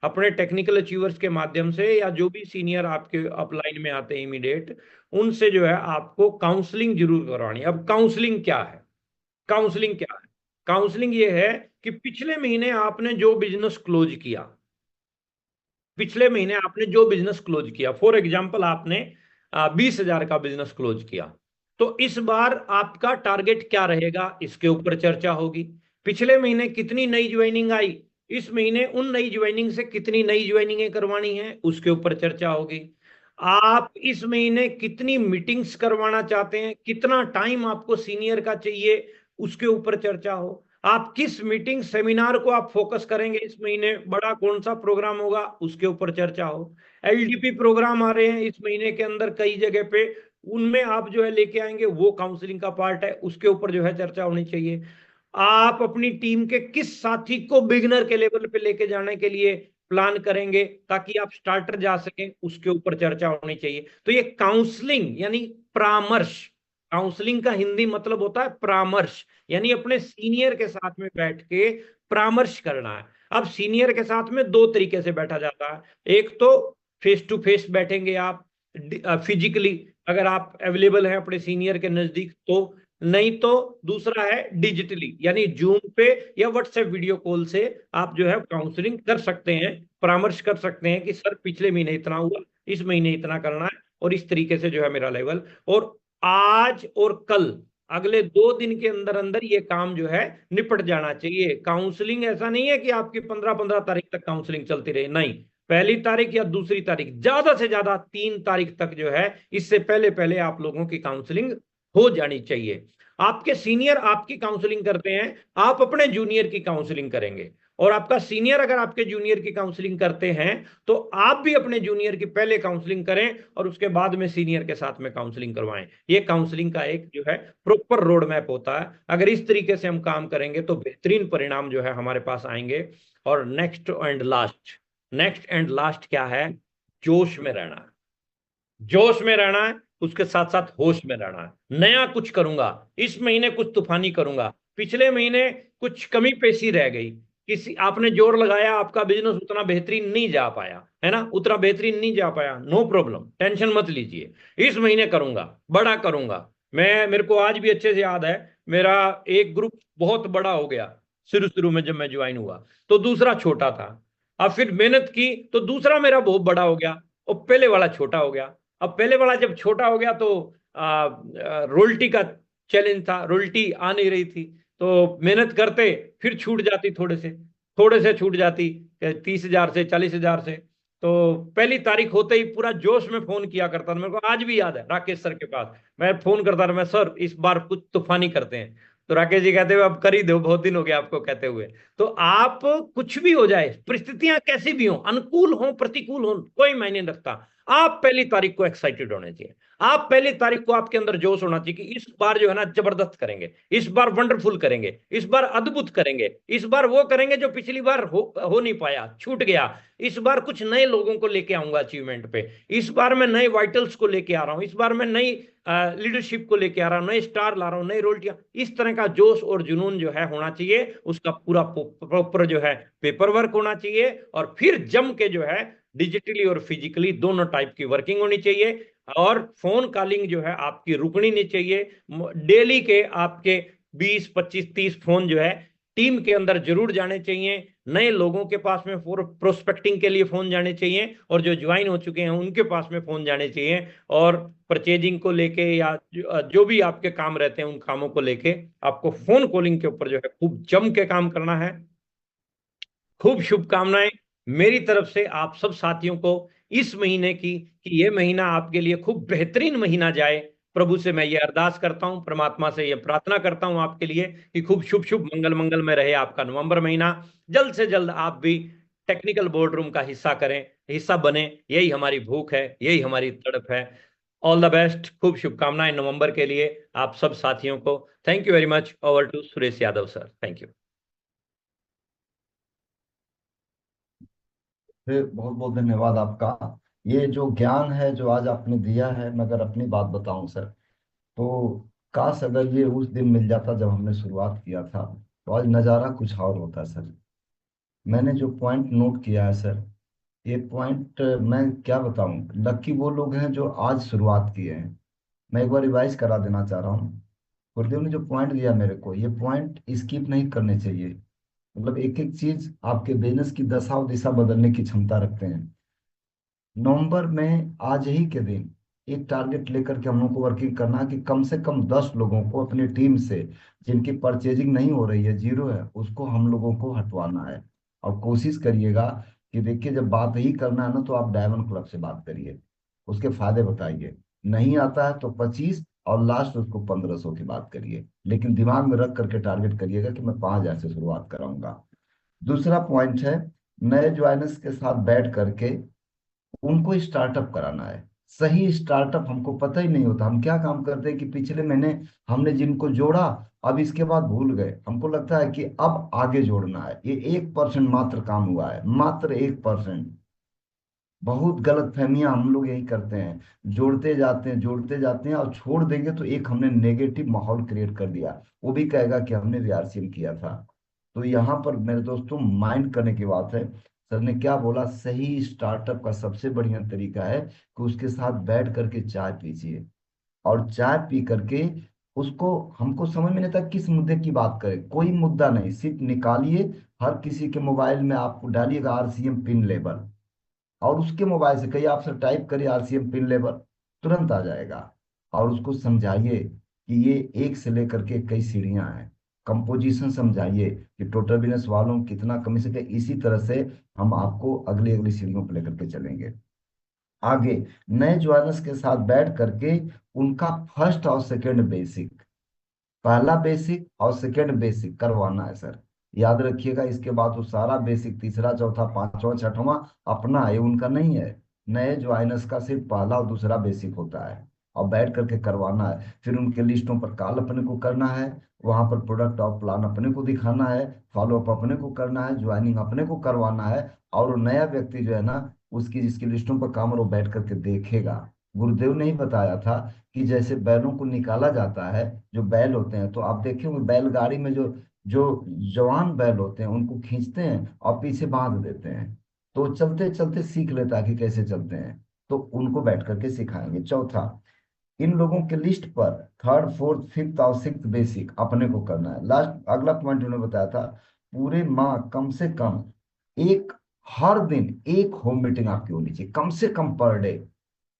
अपने टेक्निकल अचीवर्स के माध्यम से, या जो भी सीनियर आपके अपलाइन में आते हैं इमीडिएट, उनसे जो है आपको काउंसलिंग जरूर करवानी है। अब काउंसलिंग क्या है, काउंसलिंग क्या है? काउंसलिंग ये है कि पिछले महीने आपने जो बिजनेस क्लोज किया, पिछले महीने आपने जो बिजनेस क्लोज किया, फॉर एग्जांपल आपने 20,000 का बिजनेस क्लोज किया, तो इस बार आपका टारगेट क्या रहेगा, इसके ऊपर चर्चा होगी। पिछले महीने कितनी नई ज्वाइनिंग आई, इस महीने उन नई ज्वाइनिंग से कितनी नई ज्वाइनिंगें करवानी है उसके ऊपर चर्चा होगी। आप इस महीने कितनी मीटिंग्स करवाना चाहते हैं, कितना टाइम आपको सीनियर का चाहिए उसके ऊपर चर्चा हो। आप किस मीटिंग सेमिनार को आप फोकस करेंगे इस महीने, बड़ा कौन सा प्रोग्राम होगा उसके ऊपर चर्चा हो। एलडीपी प्रोग्राम आ रहे हैं इस महीने के अंदर कई जगह पे, उनमें आप जो है लेके आएंगे, वो काउंसलिंग का पार्ट है, उसके ऊपर जो है चर्चा होनी चाहिए। आप अपनी टीम के किस साथी को बिगिनर के लेवल पे लेके जाने के लिए प्लान करेंगे ताकि आप स्टार्टर जा सकें, उसके ऊपर चर्चा होनी चाहिए। तो ये काउंसलिंग यानी परामर्श, काउंसलिंग का हिंदी मतलब होता है परामर्श, यानी अपने सीनियर के साथ में बैठ के परामर्श करना है। अब सीनियर के साथ में दो तरीके से बैठा जाता है, एक तो फेस टू फेस बैठेंगे आप फिजिकली, अगर आप अवेलेबल हैं अपने सीनियर के नजदीक तो, नहीं तो दूसरा है डिजिटली, यानी जूम पे या व्हाट्सएप वीडियो कॉल से आप जो है काउंसलिंग कर सकते हैं, परामर्श कर सकते हैं कि सर पिछले महीने इतना हुआ, इस महीने इतना करना है, और इस तरीके से जो है मेरा लेवल। और आज और कल अगले 2 दिन के अंदर अंदर ये काम जो है निपट जाना चाहिए। काउंसलिंग ऐसा नहीं है कि आपकी 15-15 तारीख तक काउंसलिंग चलती रहे, नहीं, पहली तारीख या दूसरी तारीख, ज्यादा से ज्यादा 3 तारीख तक जो है, इससे पहले पहले आप लोगों की काउंसलिंग हो जानी चाहिए। आपके सीनियर आपकी काउंसलिंग करते हैं, आप अपने जूनियर की काउंसलिंग करेंगे, और आपका सीनियर अगर आपके जूनियर की काउंसलिंग करते हैं तो आप भी अपने जूनियर की पहले काउंसलिंग करें और उसके बाद में सीनियर के साथ में काउंसलिंग करवाएं। ये काउंसलिंग का एक जो है प्रॉपर रोड मैप होता है। अगर इस तरीके से हम काम करेंगे तो बेहतरीन परिणाम जो है हमारे पास आएंगे। और नेक्स्ट एंड लास्ट क्या है, जोश में रहना है। जोश में रहना है, उसके साथ साथ होश में रहना है। नया कुछ करूंगा, इस महीने कुछ तूफानी करूंगा, पिछले महीने कुछ कमी पेशी रह गई, किसी आपने जोर लगाया, आपका बिजनेस उतना बेहतरीन नहीं जा पाया है ना, उतना बेहतरीन नहीं जा पाया, नो प्रॉब्लम, टेंशन मत लीजिए, इस महीने करूंगा, बड़ा करूंगा। मेरे को आज भी अच्छे से याद है, मेरा एक ग्रुप बहुत बड़ा हो गया शुरू शुरू में, जब मैं ज्वाइन हुआ तो दूसरा छोटा था। अब फिर मेहनत की तो दूसरा मेरा बहुत बड़ा हो गया और पहले वाला छोटा हो गया। अब पहले वाला जब छोटा हो गया तो रोल्टी का चैलेंज था, रोल्टी आ नहीं रही थी, तो मेहनत करते फिर छूट जाती, थोड़े से छूट जाती, 30,000 से 40,000 से। तो पहली तारीख होते ही पूरा जोश में फोन किया करता था, मेरे को आज भी याद है, राकेश सर के पास मैं फोन करता था, मैं सर इस बार कुछ तूफानी करते हैं, तो राकेश जी कहते हुए अब कर ही दो, बहुत दिन हो गया आपको कहते हुए। तो आप कुछ भी हो जाए, परिस्थितियां कैसी भी हो, अनुकूल हो प्रतिकूल हो, कोई मायने नहीं रखता, आप पहली तारीख को एक्साइटेड होने चाहिए। आप पहली तारीख को आपके अंदर जोश होना चाहिए कि इस बार जो है ना जबरदस्त करेंगे, इस बार वंडरफुल करेंगे, इस बार अद्भुत करेंगे, इस बार वो करेंगे जो पिछली बार हो नहीं पाया, छूट गया, इस बार कुछ नए लोगों को लेके आऊंगा अचीवमेंट पे, इस बार मैं नए वाइटल्स को लेके आ रहा हूं, इस बार मैं नई लीडरशिप को लेके आ रहा हूं, नए स्टार ला रहा हूं, नई रोल्टियां, इस तरह का जोश और जुनून जो है होना चाहिए। उसका पूरा प्रॉपर जो है पेपर वर्क होना चाहिए, और फिर जम के जो है डिजिटली और फिजिकली दोनों टाइप की वर्किंग होनी चाहिए। और फोन कॉलिंग जो है आपकी रुकनी नहीं चाहिए। डेली के आपके 20, 25, 30 फोन जो है टीम के अंदर जरूर जाने चाहिए। नए लोगों के पास में प्रोस्पेक्टिंग के लिए फोन जाने चाहिए, और जो ज्वाइन हो चुके हैं उनके पास में फोन जाने चाहिए। और परचेजिंग को लेके या जो भी आपके काम रहते हैं उन कामों को लेके आपको फोन कॉलिंग के ऊपर जो है खूब जम के काम करना है। खूब शुभकामनाएं मेरी तरफ से आप सब साथियों को इस महीने की, कि ये महीना आपके लिए खूब बेहतरीन महीना जाए। प्रभु से मैं ये अरदास करता हूं, परमात्मा से ये प्रार्थना करता हूं आपके लिए कि खूब शुभ शुभ मंगल मंगल में रहे आपका नवंबर महीना। जल्द से जल्द आप भी टेक्निकल बोर्ड रूम का हिस्सा बने, यही हमारी भूख है, यही हमारी तड़प है। ऑल द बेस्ट, खूब शुभकामनाएं नवंबर के लिए आप सब साथियों को। Thank you very much. Over to Suresh Yadav sir, thank you.
फिर बहुत बहुत धन्यवाद आपका। ये जो ज्ञान है जो आज आपने दिया है, मैं अगर अपनी बात बताऊं सर, तो काश अगर ये उस दिन मिल जाता जब हमने शुरुआत किया था, तो आज नज़ारा कुछ और होता सर। मैंने जो पॉइंट नोट किया है सर, ये पॉइंट मैं क्या बताऊं, लकी वो लोग हैं जो आज शुरुआत किए हैं। मैं एक बार रिवाइज करा देना चाह रहा हूँ। गुरुदेव ने जो पॉइंट दिया मेरे को, ये पॉइंट स्किप नहीं करने चाहिए। मतलब एक एक चीज आपके बिजनेस की दशा और दिशा बदलने की क्षमता रखते हैं। नवंबर में आज ही के दिन एक टारगेट लेकर के हम लोग को वर्किंग करना है कि कम से कम 10 लोगों को अपनी टीम से, जिनकी परचेजिंग नहीं हो रही है, जीरो है, उसको हम लोगों को हटवाना है। और कोशिश करिएगा कि देखिए, जब बात ही करना है ना तो आप डायमंड क्लब से बात करिए, उसके फायदे बताइए। नहीं आता है तो 25 और लास्ट उसको 1500 की बात करिए, लेकिन दिमाग में रख करके टारगेट करिएगा कि मैं 5000 से शुरुआत कराऊंगा। दूसरा पॉइंट है, नए ज्वाइनर्स के साथ बैठ करके उनको स्टार्टअप कराना है। सही स्टार्टअप हमको पता ही नहीं होता। हम क्या काम करते हैं कि पिछले महीने हमने जिनको जोड़ा, अब इसके बाद भूल गए। हमको लगता है कि अब आगे जोड़ना है। ये 1% मात्र काम हुआ है, मात्र 1%। बहुत गलत फहमियां हम लोग यही करते हैं, जोड़ते जाते हैं और छोड़ देंगे तो एक हमने नेगेटिव माहौल क्रिएट कर दिया। वो भी कहेगा कि हमने वीआरसीएम किया था। तो यहाँ पर मेरे दोस्तों माइंड करने की बात है। सर ने क्या बोला, सही स्टार्टअप का सबसे बढ़िया तरीका है कि उसके साथ बैठ करके चाय पीजिए, और चाय पी करके उसको, हमको समझ में नहीं आता किस मुद्दे की बात करें। कोई मुद्दा नहीं, सिर्फ निकालिए, हर किसी के मोबाइल में आप डालिएगा आरसीएम पिन लेबल, और उसके मोबाइल से कहीं आप सर टाइप करिए आरसीएम पिन लेवल, तुरंत आ जाएगा। और उसको समझाइए कि ये एक से लेकर के कई सीढ़ियां हैं। कंपोजिशन समझाइए कि टोटल बिजनेस वालों कितना कमी सके। इसी तरह से हम आपको अगली अगली सीढ़ियों पर लेकर के चलेंगे आगे। नए ज्वाइनर्स के साथ बैठ करके उनका फर्स्ट और सेकंड बेसिक, पहला बेसिक और सेकंड बेसिक करवाना है सर। याद रखिएगा, इसके बाद वो सारा बेसिक तीसरा चौथा पांचवा छठवां अपना है, ये उनका नहीं है। नए ज्वाइनर्स का सिर्फ पहला और दूसरा बेसिक होता है, और बैठ करके करवाना है। फिर उनके लिस्टों पर कॉल अपने को करना है, वहां पर प्रोडक्ट और प्लान अपने को दिखाना है, फॉलोअप अपने को करना है, ज्वाइनिंग अपने को करवाना है। और वो नया व्यक्ति जो है ना, उसकी जिसकी लिस्टों पर काम है, वो बैठ करके देखेगा। गुरुदेव ने ही बताया था कि जैसे बैलों को निकाला जाता है, जो बैल होते हैं, तो आप देखे होंगे बैलगाड़ी में जो जो जवान बैल होते हैं उनको खींचते हैं और पीछे बांध देते हैं, तो चलते चलते सीख लेता है कि कैसे चलते हैं। तो उनको बैठ करके सिखाएंगे। चौथा, इन लोगों के लिस्ट पर थर्ड फोर्थ फिफ्थ और सिक्स्थ बेसिक अपने को करना है। लास्ट अगला पॉइंट उन्होंने बताया था, पूरे माह कम से कम एक, हर दिन एक होम मीटिंग आपकी होनी चाहिए, कम से कम पर डे,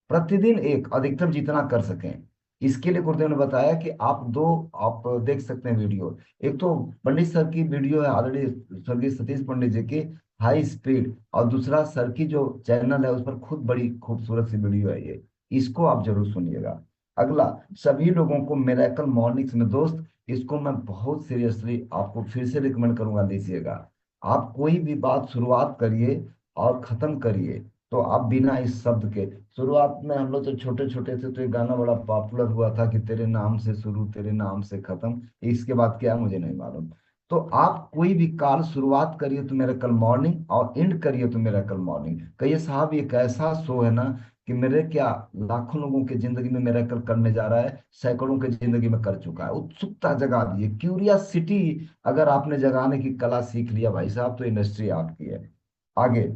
प्रतिदिन एक, अधिकतम जितना कर सकें। इसके लिए गुरुदेव ने बताया कि आप दो, आप देख सकते हैं वीडियो। एक तो पंडित सर की वीडियो है ऑलरेडी, स्वर्गीय सतीश पंडित जी की, हाई स्पीड, और दूसरा सर की जो चैनल है उस पर खुद बड़ी खूबसूरत सी वीडियो है ये, इसको आप जरूर सुनिएगा। अगला, सभी लोगों को मेरेकल मॉर्निंग्स में दोस्त, इसको मैं बहुत सीरियसली आपको फिर से रिकमेंड करूंगा, लीजिएगा। आप कोई भी बात शुरुआत करिए और खत्म करिए, तो आप बिना इस शब्द के, शुरुआत में हम लोग तो छोटे छोटे थे तो एक गाना बड़ा पॉपुलर हुआ था कि तेरे नाम से शुरू तेरे नाम से खत्म, इसके बाद क्या है मुझे नहीं मालूम। तो आप कोई भी कॉल शुरुआत करिए तो मेरा कल मॉर्निंग, और एंड करिए तो मेरा कल मॉर्निंग। कहिए साहब ये कैसा शो है ना, कि मेरे क्या लाखों लोगों की जिंदगी में मेरा कल करने जा रहा है, सैकड़ों की जिंदगी में कर चुका है। उत्सुकता जगा दीजिए, क्यूरियासिटी अगर आपने जगाने की कला सीख लिया भाई साहब, तो इंडस्ट्री आपकी है। आगे,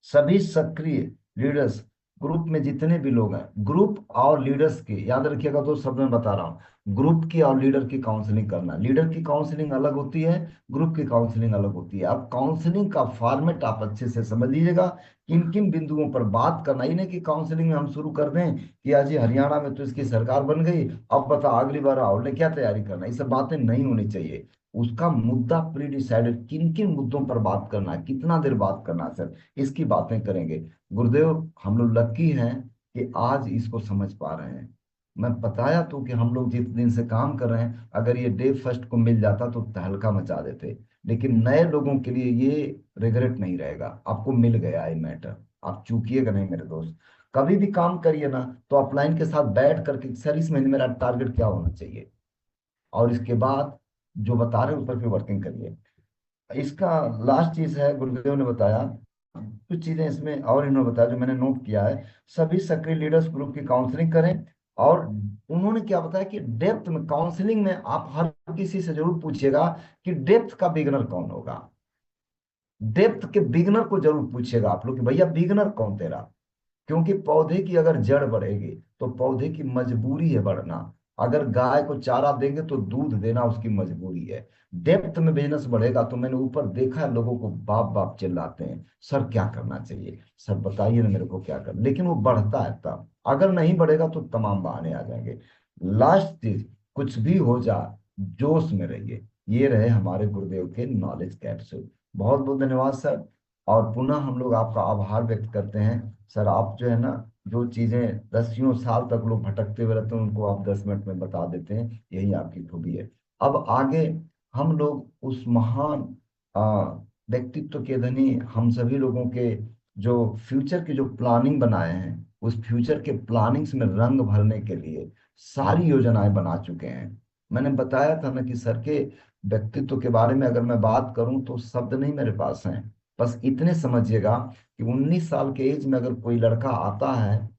सभी सक्रिय लीडर्स, ग्रुप में जितने भी लोग हैं, ग्रुप और लीडर्स की, याद रखिएगा, दो शब्द में बता रहा हूँ, ग्रुप की और लीडर की काउंसलिंग करना। लीडर की काउंसलिंग अलग होती है, ग्रुप की काउंसलिंग अलग होती है। अब काउंसलिंग का फॉर्मेट आप अच्छे से समझ लीजिएगा, किन किन बिंदुओं पर बात करना। ही नहीं कि काउंसलिंग में हम शुरू कर दें कि आज ये हरियाणा में तो इसकी सरकार बन गई, अब बता अगली बार राहुल ने क्या तैयारी करना। ये सब बातें नहीं होनी चाहिए। उसका मुद्दा प्री डिसाइडेड, किन किन मुद्दों पर बात करना है, कितना देर बात करना है सर, इसकी बातें करेंगे। गुरुदेव, हम लोग लकी हैं कि आज इसको समझ पा रहे हैं। मैं बताया तो कि हम लोग जिस दिन से काम कर रहे हैं, अगर ये डे फर्स्ट को मिल जाता तो तहलका मचा देते। लेकिन नए लोगों के लिए ये रिग्रेट नहीं रहेगा, आपको मिल गया ये मैटर, आप चूकिएगा नहीं मेरे दोस्त। कभी भी काम करिए ना तो अपलाइन के साथ बैठ करके, सर इस महीने मेरा टारगेट क्या होना चाहिए, और इसके बाद जो बता रहे हैं उस पर फिर वर्किंग करिए। इसका लास्ट चीज है, गुरुदेव ने बताया कुछ चीजें इसमें और इन्होंने बताया जो मैंने नोट किया है। सभी सक्रिय लीडर्स ग्रुप की काउंसलिंग करें, और उन्होंने क्या बताया कि डेप्थ में काउंसलिंग में आप हर किसी से जरूर पूछिएगा कि डेप्थ का बिगनर कौन होगा। डेप्थ के बिगनर को जरूर पूछिएगा आप लोग कि भैया बिगनर कौन तेरा। क्योंकि पौधे की अगर जड़ बढ़ेगी तो पौधे की मजबूरी है बढ़ना। अगर गाय को चारा देंगे तो दूध देना उसकी मजबूरी है। डेप्थ में बिजनेस बढ़ेगा तो मैंने ऊपर देखा है लोगों को बाप बाप चिल्लाते हैं, सर क्या करना चाहिए, सर बताइए ना मेरे को क्या कर, लेकिन वो बढ़ता है तब। अगर नहीं बढ़ेगा तो तमाम बहाने आ जाएंगे। लास्ट चीज, कुछ भी हो जा जोश में रहिए। ये रहे हमारे गुरुदेव के नॉलेज कैप्सूल। बहुत बहुत धन्यवाद सर। और पुनः हम लोग आपका आभार व्यक्त करते हैं सर। आप जो है ना, जो चीजें दसियों साल तक लोग भटकते हुए रहते हैं उनको आप 10 मिनट में बता देते हैं, यही आपकी खूबी है। अब आगे हम लोग उस महान व्यक्तित्व के धनी हम सभी लोगों के जो फ्यूचर की जो प्लानिंग बनाए हैं, उस फ्यूचर के प्लानिंग्स में रंग भरने के लिए सारी योजनाएं बना चुके हैं। मैंने बताया था ना कि सर के व्यक्तित्व के बारे में अगर मैं बात करूं तो शब्द नहीं मेरे पास हैं। बस इतने समझिएगा कि 19 साल के एज में अगर कोई लड़का आता है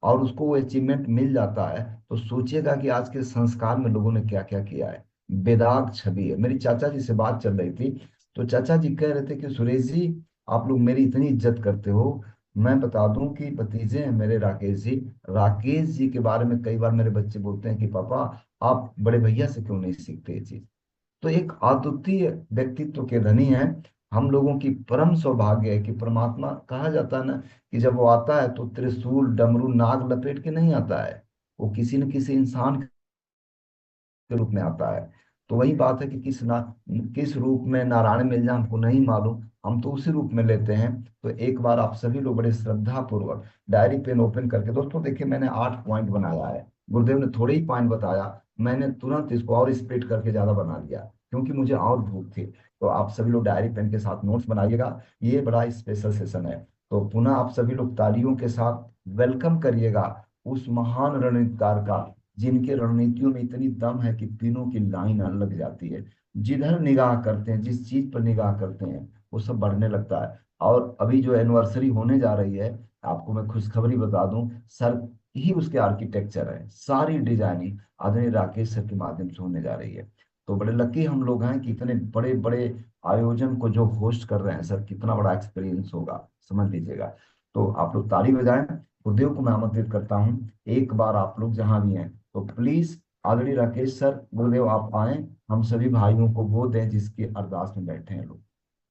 और उसको वो अचीवमेंट मिल जाता है, तो सोचिएगा कि आज के संस्कार में लोगों ने क्या क्या किया है। बेदाग छवि है। मेरी चाचा जी से बात चल रही थी, तो चाचा जी कह रहे थे कि सुरेश जी, आप लोग मेरी इतनी इज्जत करते हो। मैं बता दूं कि भतीजे हैं मेरे राकेश जी। राकेश जी के बारे में कई बार मेरे बच्चे बोलते हैं कि पापा, आप बड़े भैया से क्यों नहीं सीखते ये चीज। तो एक अद्वितीय व्यक्तित्व के धनी हैं। हम लोगों की परम सौभाग्य है कि परमात्मा, कहा जाता है ना कि जब वो आता है तो त्रिशूल डमरू नाग लपेट के नहीं आता है, वो किसी न किसी इंसान के रूप में आता है। तो वही बात है कि किस रूप में नारायण मिल जाए हमको नहीं मालूम, हम तो उसी रूप में लेते हैं। तो एक बार आप सभी लोग बड़े श्रद्धा पूर्वक डायरी पेन ओपन करके, दोस्तों देखिए मैंने 8 पॉइंट बनाया है। गुरुदेव ने थोड़े ही पॉइंट बताया, मैंने तुरंत इसको और स्प्लिट करके ज्यादा बना दिया क्योंकि मुझे और भूख थी। तो आप सभी लोग डायरी पेन के साथ नोट्स बनाइएगा, ये बड़ा स्पेशल सेशन है। तो पुनः आप सभी लोग तालियों के साथ वेलकम करिएगा उस महान रणनीतिकार का, जिनके रणनीतियों में इतनी दम है कि तीनों की लाइन लग जाती है। जिधर निगाह करते हैं, जिस चीज पर निगाह करते हैं, वो सब बढ़ने लगता है। और अभी जो एनिवर्सरी होने जा रही है, आपको मैं खुशखबरी बता दूं, सर ही उसके आर्किटेक्चर है, सारी डिजाइनिंग आदरणीय राकेश सर के माध्यम से होने जा रही है। तो बड़े लकी हम लोग हैं कि इतने बड़े बड़े आयोजन को जो होस्ट कर रहे हैं सर, कितना बड़ा एक्सपीरियंस होगा समझ लीजिएगा। तो आप लोग ताली बजाएं। गुरुदेव को मैं आमंत्रित करता हूँ, एक बार आप लोग जहां भी हैं तो प्लीज आदरणीय राकेश सर, गुरुदेव आप आए, हम सभी भाइयों को वो दें जिसकी अरदास में बैठे हैं लोग।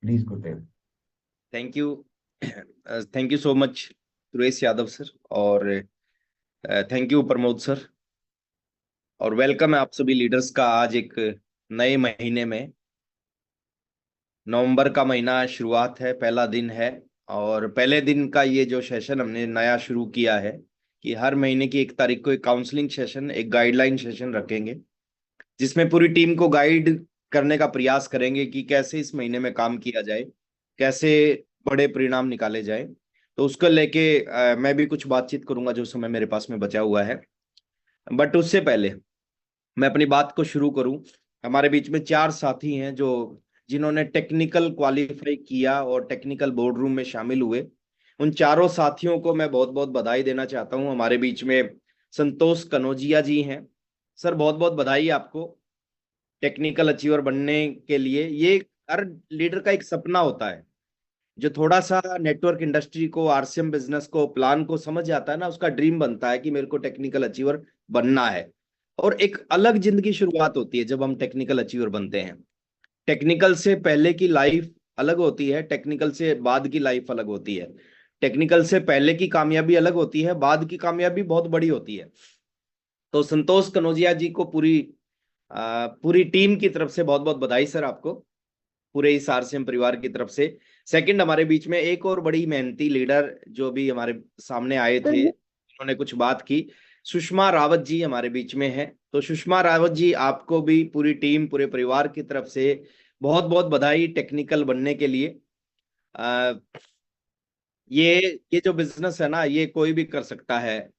Please Gurudev.
Thank you. Thank you so much Suresh Yadav sir, और थैंक यू प्रमोद सर, और वेलकम है आप सभी लीडर्स का आज एक नए महीने में। नवंबर का महीना शुरुआत है, पहला दिन है, और पहले दिन का ये जो सेशन हमने नया शुरू किया है कि हर महीने की 1 तारीख को एक काउंसलिंग सेशन, एक गाइडलाइन सेशन रखेंगे, जिसमें पूरी टीम को गाइड करने का प्रयास करेंगे कि कैसे इस महीने में काम किया जाए, कैसे बड़े परिणाम निकाले जाए। तो उसको लेके मैं भी कुछ बातचीत करूंगा जो समय मेरे पास में बचा हुआ है। बट उससे पहले मैं अपनी बात को शुरू करूं, हमारे बीच में 4 साथी हैं जो जिन्होंने टेक्निकल क्वालिफाई किया और टेक्निकल बोर्ड रूम में शामिल हुए। उन चारों साथियों को मैं बहुत बहुत बधाई देना चाहता हूं। हमारे बीच में संतोष कनौजिया जी हैं। सर बहुत बहुत बधाई आपको टेक्निकल अचीवर बनने के लिए। ये हर लीडर का एक सपना होता है, जो थोड़ा सा नेटवर्क इंडस्ट्री को, आरसीएम बिजनेस को, प्लान को समझ जाता है ना, उसका ड्रीम बनता है कि मेरे को टेक्निकल अचीवर बनना है। और एक अलग जिंदगी शुरुआत होती है जब हम टेक्निकल अचीवर बनते हैं। टेक्निकल से पहले की लाइफ अलग होती है, टेक्निकल से बाद की लाइफ अलग होती है। टेक्निकल से पहले की कामयाबी अलग होती है, बाद की कामयाबी बहुत बड़ी होती है। तो संतोष कनौजिया जी को पूरी टीम की तरफ से बहुत बहुत बधाई सर आपको, पूरे इस आरसीएम परिवार की तरफ से। सेकंड, हमारे बीच में एक और बड़ी मेहनती लीडर जो भी हमारे सामने आए थे, उन्होंने कुछ बात की, सुषमा रावत जी हमारे बीच में है। तो सुषमा रावत जी, आपको भी पूरी टीम, पूरे परिवार की तरफ से बहुत बहुत बधाई टेक्निकल बनने के लिए। आ, ये जो बिजनेस है ना, ये कोई भी कर सकता है।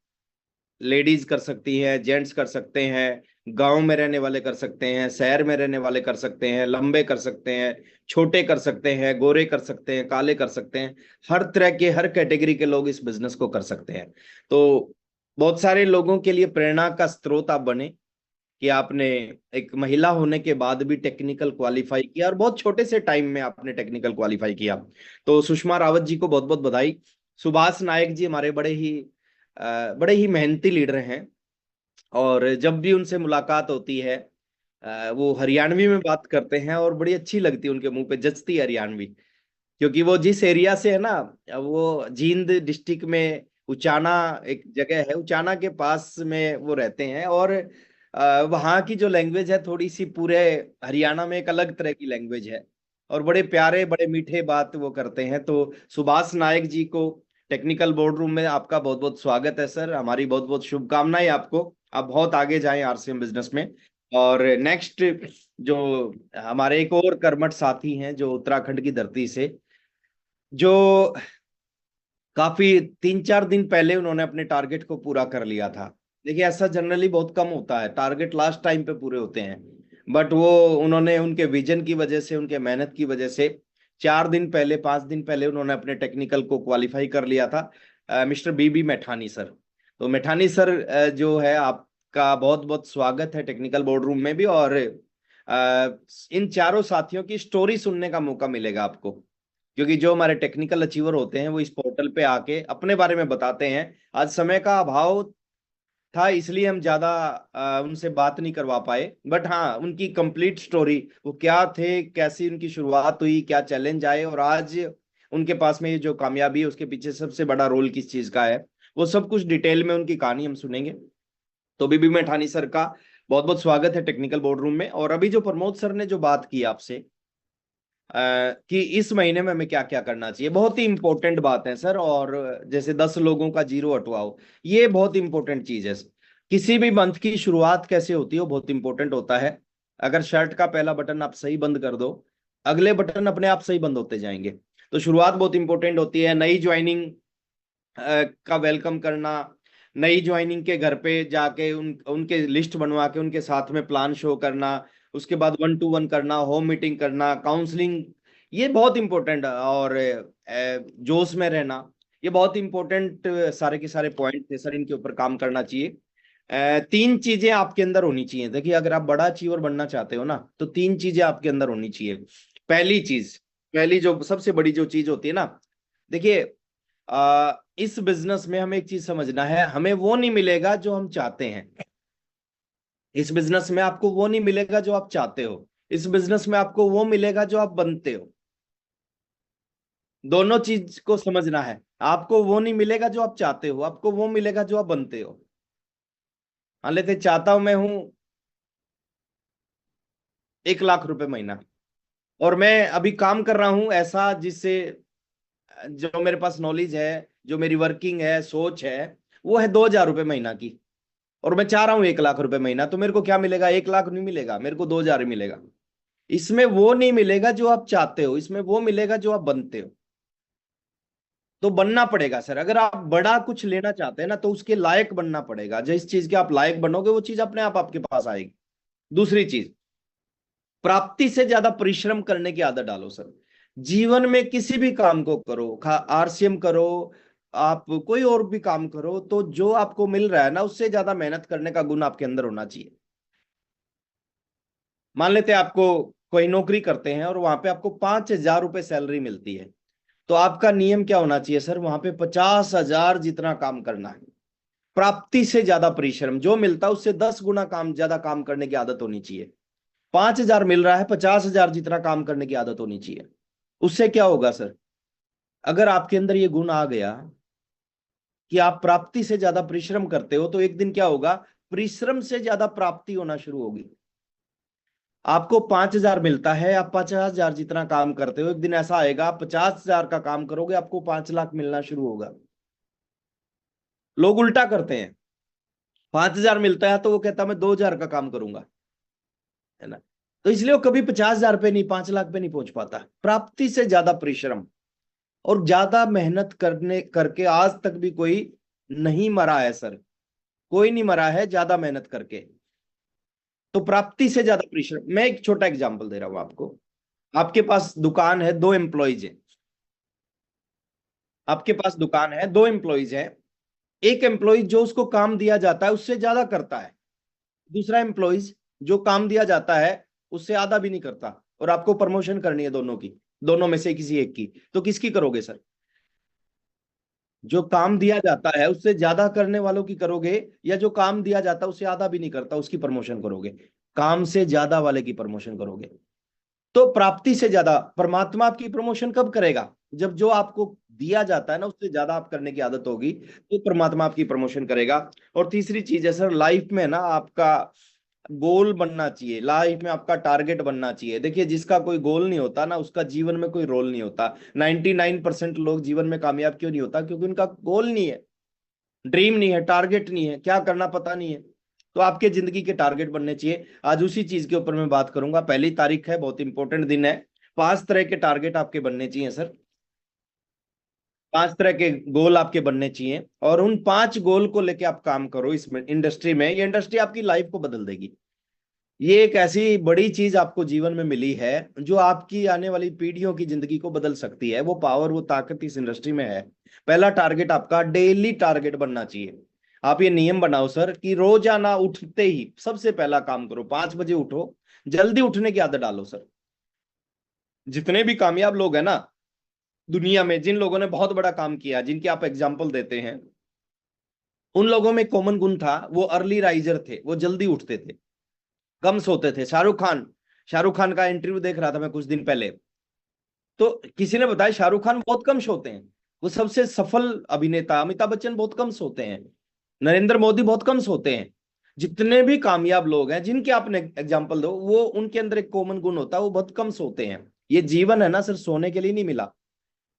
लेडीज कर सकती हैं, जेंट्स कर सकते हैं, गांव में रहने वाले कर सकते हैं, शहर में रहने वाले कर सकते हैं, लंबे कर सकते हैं, छोटे कर सकते हैं, गोरे कर सकते हैं, काले कर सकते हैं। हर तरह के, हर कैटेगरी के लोग इस बिजनेस को कर सकते हैं। तो बहुत सारे लोगों के लिए प्रेरणा का स्रोत आप बने कि आपने एक महिला होने के बाद भी टेक्निकल क्वालिफाई किया, और बहुत छोटे से टाइम में आपने टेक्निकल क्वालिफाई किया। तो सुषमा रावत जी को बहुत बहुत बधाई। सुभाष नायक जी हमारे बड़े ही मेहनती लीडर हैं, और जब भी उनसे मुलाकात होती है वो हरियाणवी में बात करते हैं, और बड़ी अच्छी लगती है उनके मुंह पे, जचती हरियाणवी। क्योंकि वो जिस एरिया से है ना, वो जींद डिस्ट्रिक्ट में उचाना एक जगह है, उचाना के पास में वो रहते हैं। और वहाँ की जो लैंग्वेज है थोड़ी सी पूरे हरियाणा में एक अलग तरह की लैंग्वेज है, और बड़े प्यारे बड़े मीठे बात वो करते हैं। तो सुभाष नायक जी को टेक्निकल बोर्ड रूम में आपका बहुत बहुत स्वागत है सर। हमारी बहुत बहुत शुभकामनाएं आपको, आप बहुत आगे जाएं आरसीएम बिजनेस में। और नेक्स्ट जो हमारे एक और कर्मठ साथी हैं जो उत्तराखंड की धरती से, जो काफी 3-4 दिन पहले उन्होंने अपने टारगेट को पूरा कर लिया था। देखिए ऐसा जनरली बहुत कम होता है, टारगेट लास्ट टाइम पे पूरे होते हैं, बट वो उन्होंने उनके विजन की वजह से, उनके मेहनत की वजह से 4 दिन पहले 5 दिन पहले उन्होंने अपने टेक्निकल को क्वालिफाई कर लिया था। मिस्टर बीबी मैठानी सर। तो मैठानी सर जो है, आपका बहुत बहुत स्वागत है टेक्निकल बोर्ड रूम में भी। और इन चारों साथियों की स्टोरी सुनने का मौका मिलेगा आपको, क्योंकि जो हमारे टेक्निकल अचीवर होते हैं वो इस पोर्टल पे आके अपने बारे में बताते हैं। आज समय का अभाव था इसलिए हम ज्यादा उनसे बात नहीं करवा पाए, बट हाँ उनकी कंप्लीट स्टोरी, वो क्या थे, कैसी उनकी शुरुआत हुई, क्या चैलेंज आए, और आज उनके पास में ये जो कामयाबी है उसके पीछे सबसे बड़ा रोल किस चीज का है, वो सब कुछ डिटेल में उनकी कहानी हम सुनेंगे। तो बीबी मैठानी सर का बहुत बहुत स्वागत है टेक्निकल बोर्ड रूम में। और अभी जो प्रमोद सर ने जो बात की आपसे कि इस महीने में हमें क्या क्या करना चाहिए, बहुत ही इंपॉर्टेंट बात है सर। और जैसे 10 लोगों का जीरो हटवाओ, ये बहुत इंपॉर्टेंट चीज है। किसी भी मंथ की शुरुआत कैसे होती है वो बहुत इंपॉर्टेंट होता है। अगर शर्ट का पहला बटन आप सही बंद कर दो, अगले बटन अपने आप सही बंद होते जाएंगे। तो शुरुआत बहुत इंपॉर्टेंट होती है। नई ज्वाइनिंग का वेलकम करना, नई ज्वाइनिंग के घर पे जाके उनके लिस्ट बनवा के उनके साथ में प्लान शो करना, उसके बाद 1-to-1 करना, होम मीटिंग करना, काउंसलिंग, ये बहुत इंपॉर्टेंट है। और जोश में रहना, ये बहुत इंपॉर्टेंट सारे के सारे पॉइंट थे सर, इनके ऊपर काम करना चाहिए। 3 चीजें आपके अंदर होनी चाहिए। देखिए अगर आप बड़ा अचीवर बनना चाहते हो ना, तो 3 चीजें आपके अंदर होनी चाहिए। पहली चीज, पहली जो सबसे बड़ी जो चीज होती है ना, देखिए इस बिजनेस में हमें एक चीज समझना है, हमें वो नहीं मिलेगा जो हम चाहते हैं। इस बिजनेस में आपको वो नहीं मिलेगा जो आप चाहते हो, इस बिजनेस में आपको वो मिलेगा जो आप बनते हो। दोनों चीज को समझना है। आपको वो नहीं मिलेगा जो आप चाहते हो, आपको वो मिलेगा जो आप बनते हो। मान लेते चाहता हूं मैं हूं 1 लाख रुपए महीना, और मैं अभी काम कर रहा हूं ऐसा जिससे जो मेरे पास नॉलेज है, जो मेरी वर्किंग है, सोच है, वो है 2,000 रुपए महीना की, और मैं चाह रहा हूं 1 लाख रुपए महीना। तो मेरे को क्या मिलेगा? 1 लाख नहीं मिलेगा, मेरे को 2,000 ही मिलेगा। इसमें वो नहीं मिलेगा जो आप चाहते हो, इसमें वो मिलेगा जो आप बनते हो। तो बनना पड़ेगा सर। अगर आप बड़ा कुछ लेना चाहते हैं ना, तो उसके लायक बनना पड़ेगा। जिस चीज के आप लायक बनोगे वो चीज अपने आप आपके पास आएगी। दूसरी चीज, प्राप्ति से ज्यादा परिश्रम करने की आदत डालो सर। जीवन में किसी भी काम को करो, आरसीएम करो, आप कोई और भी काम करो, तो जो आपको मिल रहा है ना, उससे ज्यादा मेहनत करने का गुण आपके अंदर होना चाहिए। मान लेते हैं आपको कोई नौकरी करते हैं और वहां पे आपको 5,000 रुपए सैलरी मिलती है, तो आपका नियम क्या होना चाहिए सर? वहां पे 50,000 जितना काम करना है। प्राप्ति से ज्यादा परिश्रम, जो मिलता है उससे 10 गुना काम, ज्यादा काम करने की आदत होनी चाहिए। 5,000 मिल रहा है, 50,000 जितना काम करने की आदत होनी चाहिए। उससे क्या होगा सर? अगर आपके अंदर ये गुण आ गया कि आप प्राप्ति से ज्यादा परिश्रम करते हो, तो एक दिन क्या होगा? परिश्रम से ज्यादा प्राप्ति होना शुरू होगी। आपको 5,000 मिलता है, आप 50,000 जितना काम करते हो, एक दिन ऐसा आएगा आप 50,000 का काम करोगे, आपको 5 लाख मिलना शुरू होगा। लोग उल्टा करते हैं, 5,000 मिलता है तो वो कहता है मैं 2,000 का काम करूंगा, है ना? तो इसलिए वो कभी 50,000 पे नहीं, 5 लाख पे नहीं पहुंच पाता। प्राप्ति से ज्यादा परिश्रम और ज्यादा मेहनत करने करके आज तक भी कोई नहीं मरा है सर, कोई नहीं मरा है ज्यादा मेहनत करके। तो प्राप्ति से ज्यादा परिश्रम। मैं एक छोटा एग्जांपल दे रहा हूं आपको। आपके पास दुकान है, 2 एम्प्लॉइज हैं। आपके पास दुकान है, 2 एम्प्लॉइज हैं। एक एम्प्लॉय जो उसको काम दिया जाता है उससे ज्यादा करता है, दूसरा एम्प्लॉइज जो काम दिया जाता है उससे आधा भी नहीं करता, और आपको प्रमोशन करनी है दोनों की, दोनों में से किसी एक की। तो किसकी करोगे सर? जो काम दिया जाता है उससे ज्यादा करने वालों की करोगे, या जो काम दिया जाता है उससे आधा भी नहीं करता उसकी प्रमोशन करोगे? काम से ज्यादा वाले की प्रमोशन करोगे। तो प्राप्ति से ज्यादा। परमात्मा आपकी प्रमोशन कब करेगा? जब जो आपको दिया जाता है ना उससे ज्यादा आप करने की आदत होगी, तो परमात्मा आपकी प्रमोशन करेगा। और तीसरी चीज है सर, लाइफ में ना आपका गोल बनना चाहिए, लाइफ में आपका टारगेट बनना चाहिए। देखिए जिसका कोई गोल नहीं होता ना, उसका जीवन में कोई रोल नहीं होता। 99% लोग जीवन में कामयाब क्यों नहीं होता? क्योंकि उनका गोल नहीं है, ड्रीम नहीं है, टारगेट नहीं है, क्या करना पता नहीं है। तो आपके जिंदगी के टारगेट बनने चाहिए। आज उसी चीज के ऊपर मैं बात करूंगा। पहली तारीख है, बहुत इंपॉर्टेंट दिन है। 5 तरह के टारगेट आपके बनने चाहिए सर, 5 तरह के गोल आपके बनने चाहिए, और उन 5 गोल को लेके आप काम करो इस इंडस्ट्री में। ये इंडस्ट्री आपकी लाइफ को बदल देगी। ये एक ऐसी बड़ी चीज आपको जीवन में मिली है जो आपकी आने वाली पीढ़ियों की जिंदगी को बदल सकती है। वो पावर, वो ताकत इस इंडस्ट्री में है। पहला टारगेट आपका डेली टारगेट बनना चाहिए। आप ये नियम बनाओ सर कि रोजाना उठते ही सबसे पहला काम करो, 5 बजे उठो। जल्दी उठने की आदत डालो सर। जितने भी कामयाब लोग हैं ना दुनिया में, जिन लोगों ने बहुत बड़ा काम किया, जिनके आप एग्जाम्पल देते हैं, उन लोगों में कॉमन गुण था, वो अर्ली राइजर थे, वो जल्दी उठते थे, कम सोते थे। शाहरुख खान का इंटरव्यू देख रहा था मैं कुछ दिन पहले, तो किसी ने बताया शाहरुख खान बहुत कम सोते हैं। वो सबसे सफल अभिनेता अमिताभ बच्चन बहुत कम सोते हैं, नरेंद्र मोदी बहुत कम सोते हैं। जितने भी कामयाब लोग हैं जिनके आपने एग्जाम्पल दो, वो उनके अंदर एक कॉमन गुण होता है, वो बहुत कम सोते हैं। ये जीवन है ना सर, सोने के लिए नहीं मिला,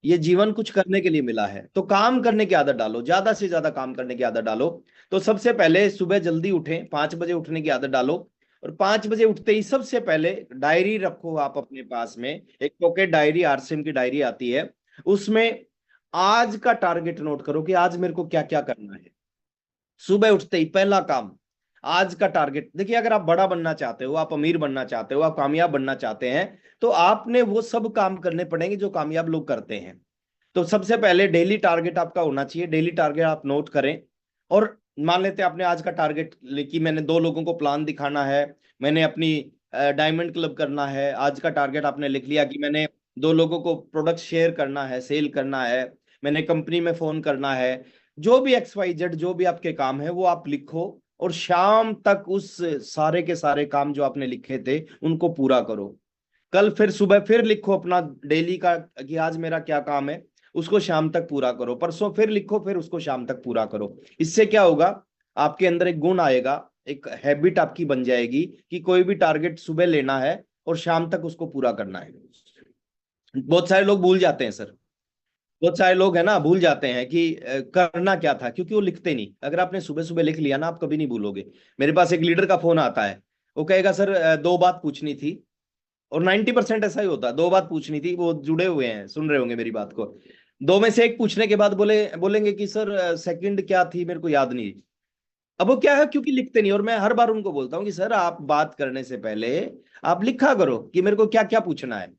ये जीवन कुछ करने के लिए मिला है। तो काम करने की आदत डालो, ज्यादा से ज्यादा काम करने की आदत डालो। तो सबसे पहले सुबह जल्दी उठें, 5 बजे उठने की आदत डालो। और 5 बजे उठते ही सबसे पहले डायरी रखो आप अपने पास में, एक पॉकेट डायरी, आरसीएम की डायरी आती है, उसमें आज का टारगेट नोट करो कि आज मेरे को क्या क्या करना है। सुबह उठते ही पहला काम, आज का टारगेट। देखिए अगर आप बड़ा बनना चाहते हो, आप अमीर बनना चाहते हो, आप कामयाब बनना चाहते हैं, तो आपने वो सब काम करने पड़ेंगे जो कामयाब लोग करते हैं। तो सबसे पहले डेली टारगेट आपका होना चाहिए। डेली टारगेट आप नोट करें। और मान लेते हैं आपने आज का टारगेट कि मैंने 2 लोगों को प्लान दिखाना है, मैंने अपनी डायमंड क्लब करना है। आज का टारगेट आपने लिख लिया कि मैंने 2 लोगों को प्रोडक्ट शेयर करना है, सेल करना है, मैंने कंपनी में फोन करना है। जो भी XYZ जो भी आपके काम है वो आप लिखो, और शाम तक उस सारे के सारे काम जो आपने लिखे थे उनको पूरा करो। कल फिर सुबह फिर लिखो अपना डेली का कि आज मेरा क्या काम है, उसको शाम तक पूरा करो। परसों फिर लिखो, फिर उसको शाम तक पूरा करो। इससे क्या होगा, आपके अंदर एक गुण आएगा, एक हैबिट आपकी बन जाएगी कि कोई भी टारगेट सुबह लेना है और शाम तक उसको पूरा करना है। बहुत सारे लोग भूल जाते हैं सर, बहुत सारे लोग है ना भूल जाते हैं कि करना क्या था, क्योंकि वो लिखते नहीं। अगर आपने सुबह सुबह लिख लिया ना, आप कभी नहीं भूलोगे। मेरे पास एक लीडर का फोन आता है, वो कहेगा सर 2 बात पूछनी थी, और 90% ऐसा ही होता है। 2 बात पूछनी थी, वो जुड़े हुए हैं, सुन रहे होंगे मेरी बात को। 2 में से एक पूछने के बाद बोलेंगे कि सर सेकंड क्या थी, मेरे को याद नहीं। अब वो क्या है, क्योंकि लिखते नहीं। और मैं हर बार उनको बोलता हूँ कि सर आप बात करने से पहले आप लिखा करो कि मेरे को क्या क्या पूछना है।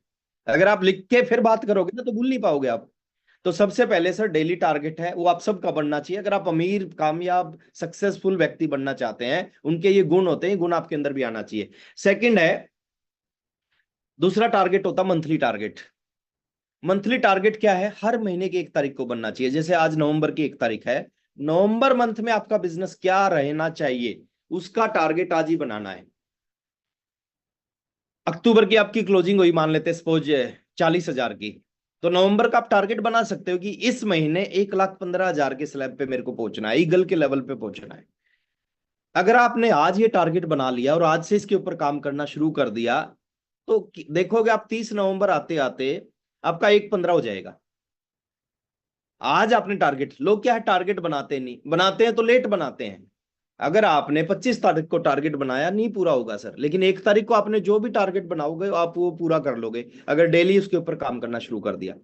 अगर आप लिख के फिर बात करोगे ना तो भूल नहीं पाओगे आप। तो सबसे पहले सर डेली टारगेट है वो आप सबका बनना चाहिए। अगर आप अमीर, कामयाब, सक्सेसफुल व्यक्ति बनना चाहते हैं, उनके ये गुण होते हैं, गुण आपके अंदर भी आना चाहिए। सेकंड है, दूसरा टारगेट होता मंथली टारगेट। मंथली टारगेट क्या है, हर महीने की 1 तारीख को बनना चाहिए। जैसे आज नवंबर की 1 तारीख है, नवंबर मंथ में आपका बिजनेस क्या रहना चाहिए उसका टारगेट आज ही बनाना है। अक्टूबर की आपकी क्लोजिंग हुई मान लेते सपोज 40,000 की, तो नवंबर का आप टारगेट बना सकते हो कि इस महीने 1,15,000 के स्लैब पे मेरे को पहुंचना है, ईगल के लेवल पे पहुंचना है। अगर आपने आज ये टारगेट बना लिया और आज से इसके ऊपर काम करना शुरू कर दिया, तो देखोगे आप 30 नवंबर आते आते आपका 1,15 हो जाएगा। आज आपने टारगेट, लोग क्या है टारगेट बनाते नहीं, बनाते हैं तो लेट बनाते हैं। अगर आपने 25 तारीख को टारगेट बनाया, नहीं पूरा होगा सर, लेकिन 1 तारीख को आपने जो भी टारगेट बनाओगे आप वो पूरा कर लोगे, अगर डेली उसके ऊपर काम करना शुरू कर दिया।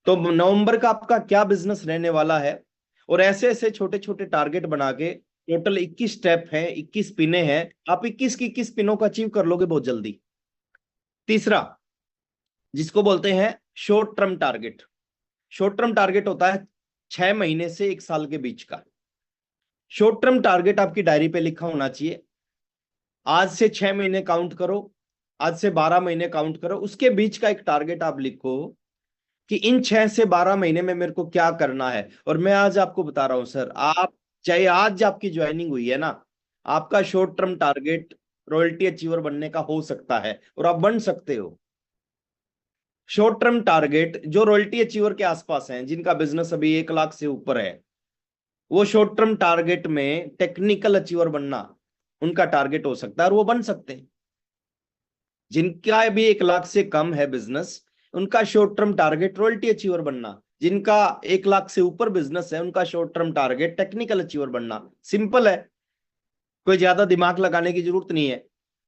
तो नवंबर का आपका क्या बिजनेस रहने वाला है, और ऐसे ऐसे छोटे छोटे टारगेट बना के, टोटल 21 स्टेप है, 21 पिने हैं, आप 21 की 21 पिनों को अचीव कर लोगे बहुत जल्दी। तीसरा, जिसको बोलते हैं short term target. Short term target होता है 6 महीने से 1 साल के बीच का। शॉर्ट टर्म टारगेट आपकी डायरी पे लिखा होना चाहिए। आज से 6 महीने काउंट करो, आज से 12 महीने काउंट करो, उसके बीच का एक टारगेट आप लिखो कि इन 6 से 12 महीने में मेरे को क्या करना है। और मैं आज आपको बता रहा हूं सर, आप चाहे आज आपकी ज्वाइनिंग हुई है ना, आपका short term target royalty achiever बनने का हो सकता है, और आप बन सकते हो। शॉर्ट टर्म टारगेट जो रॉयल्टी अचीवर के आसपास हैं, जिनका बिजनेस अभी 1 लाख से ऊपर है, वो शॉर्ट टर्म टारगेट में टेक्निकल अचीवर बनना, उनका टारगेट हो सकता है और वो बन सकते हैं। जिनका भी 1 लाख से कम है बिजनेस, उनका short term target royalty achiever बनना। जिनका 1 लाख से ऊपर बिजनेस है, उनका short term target technical achiever बनना। सिंपल है, कोई ज्यादा दिमाग लगाने की जरूरत नहीं है।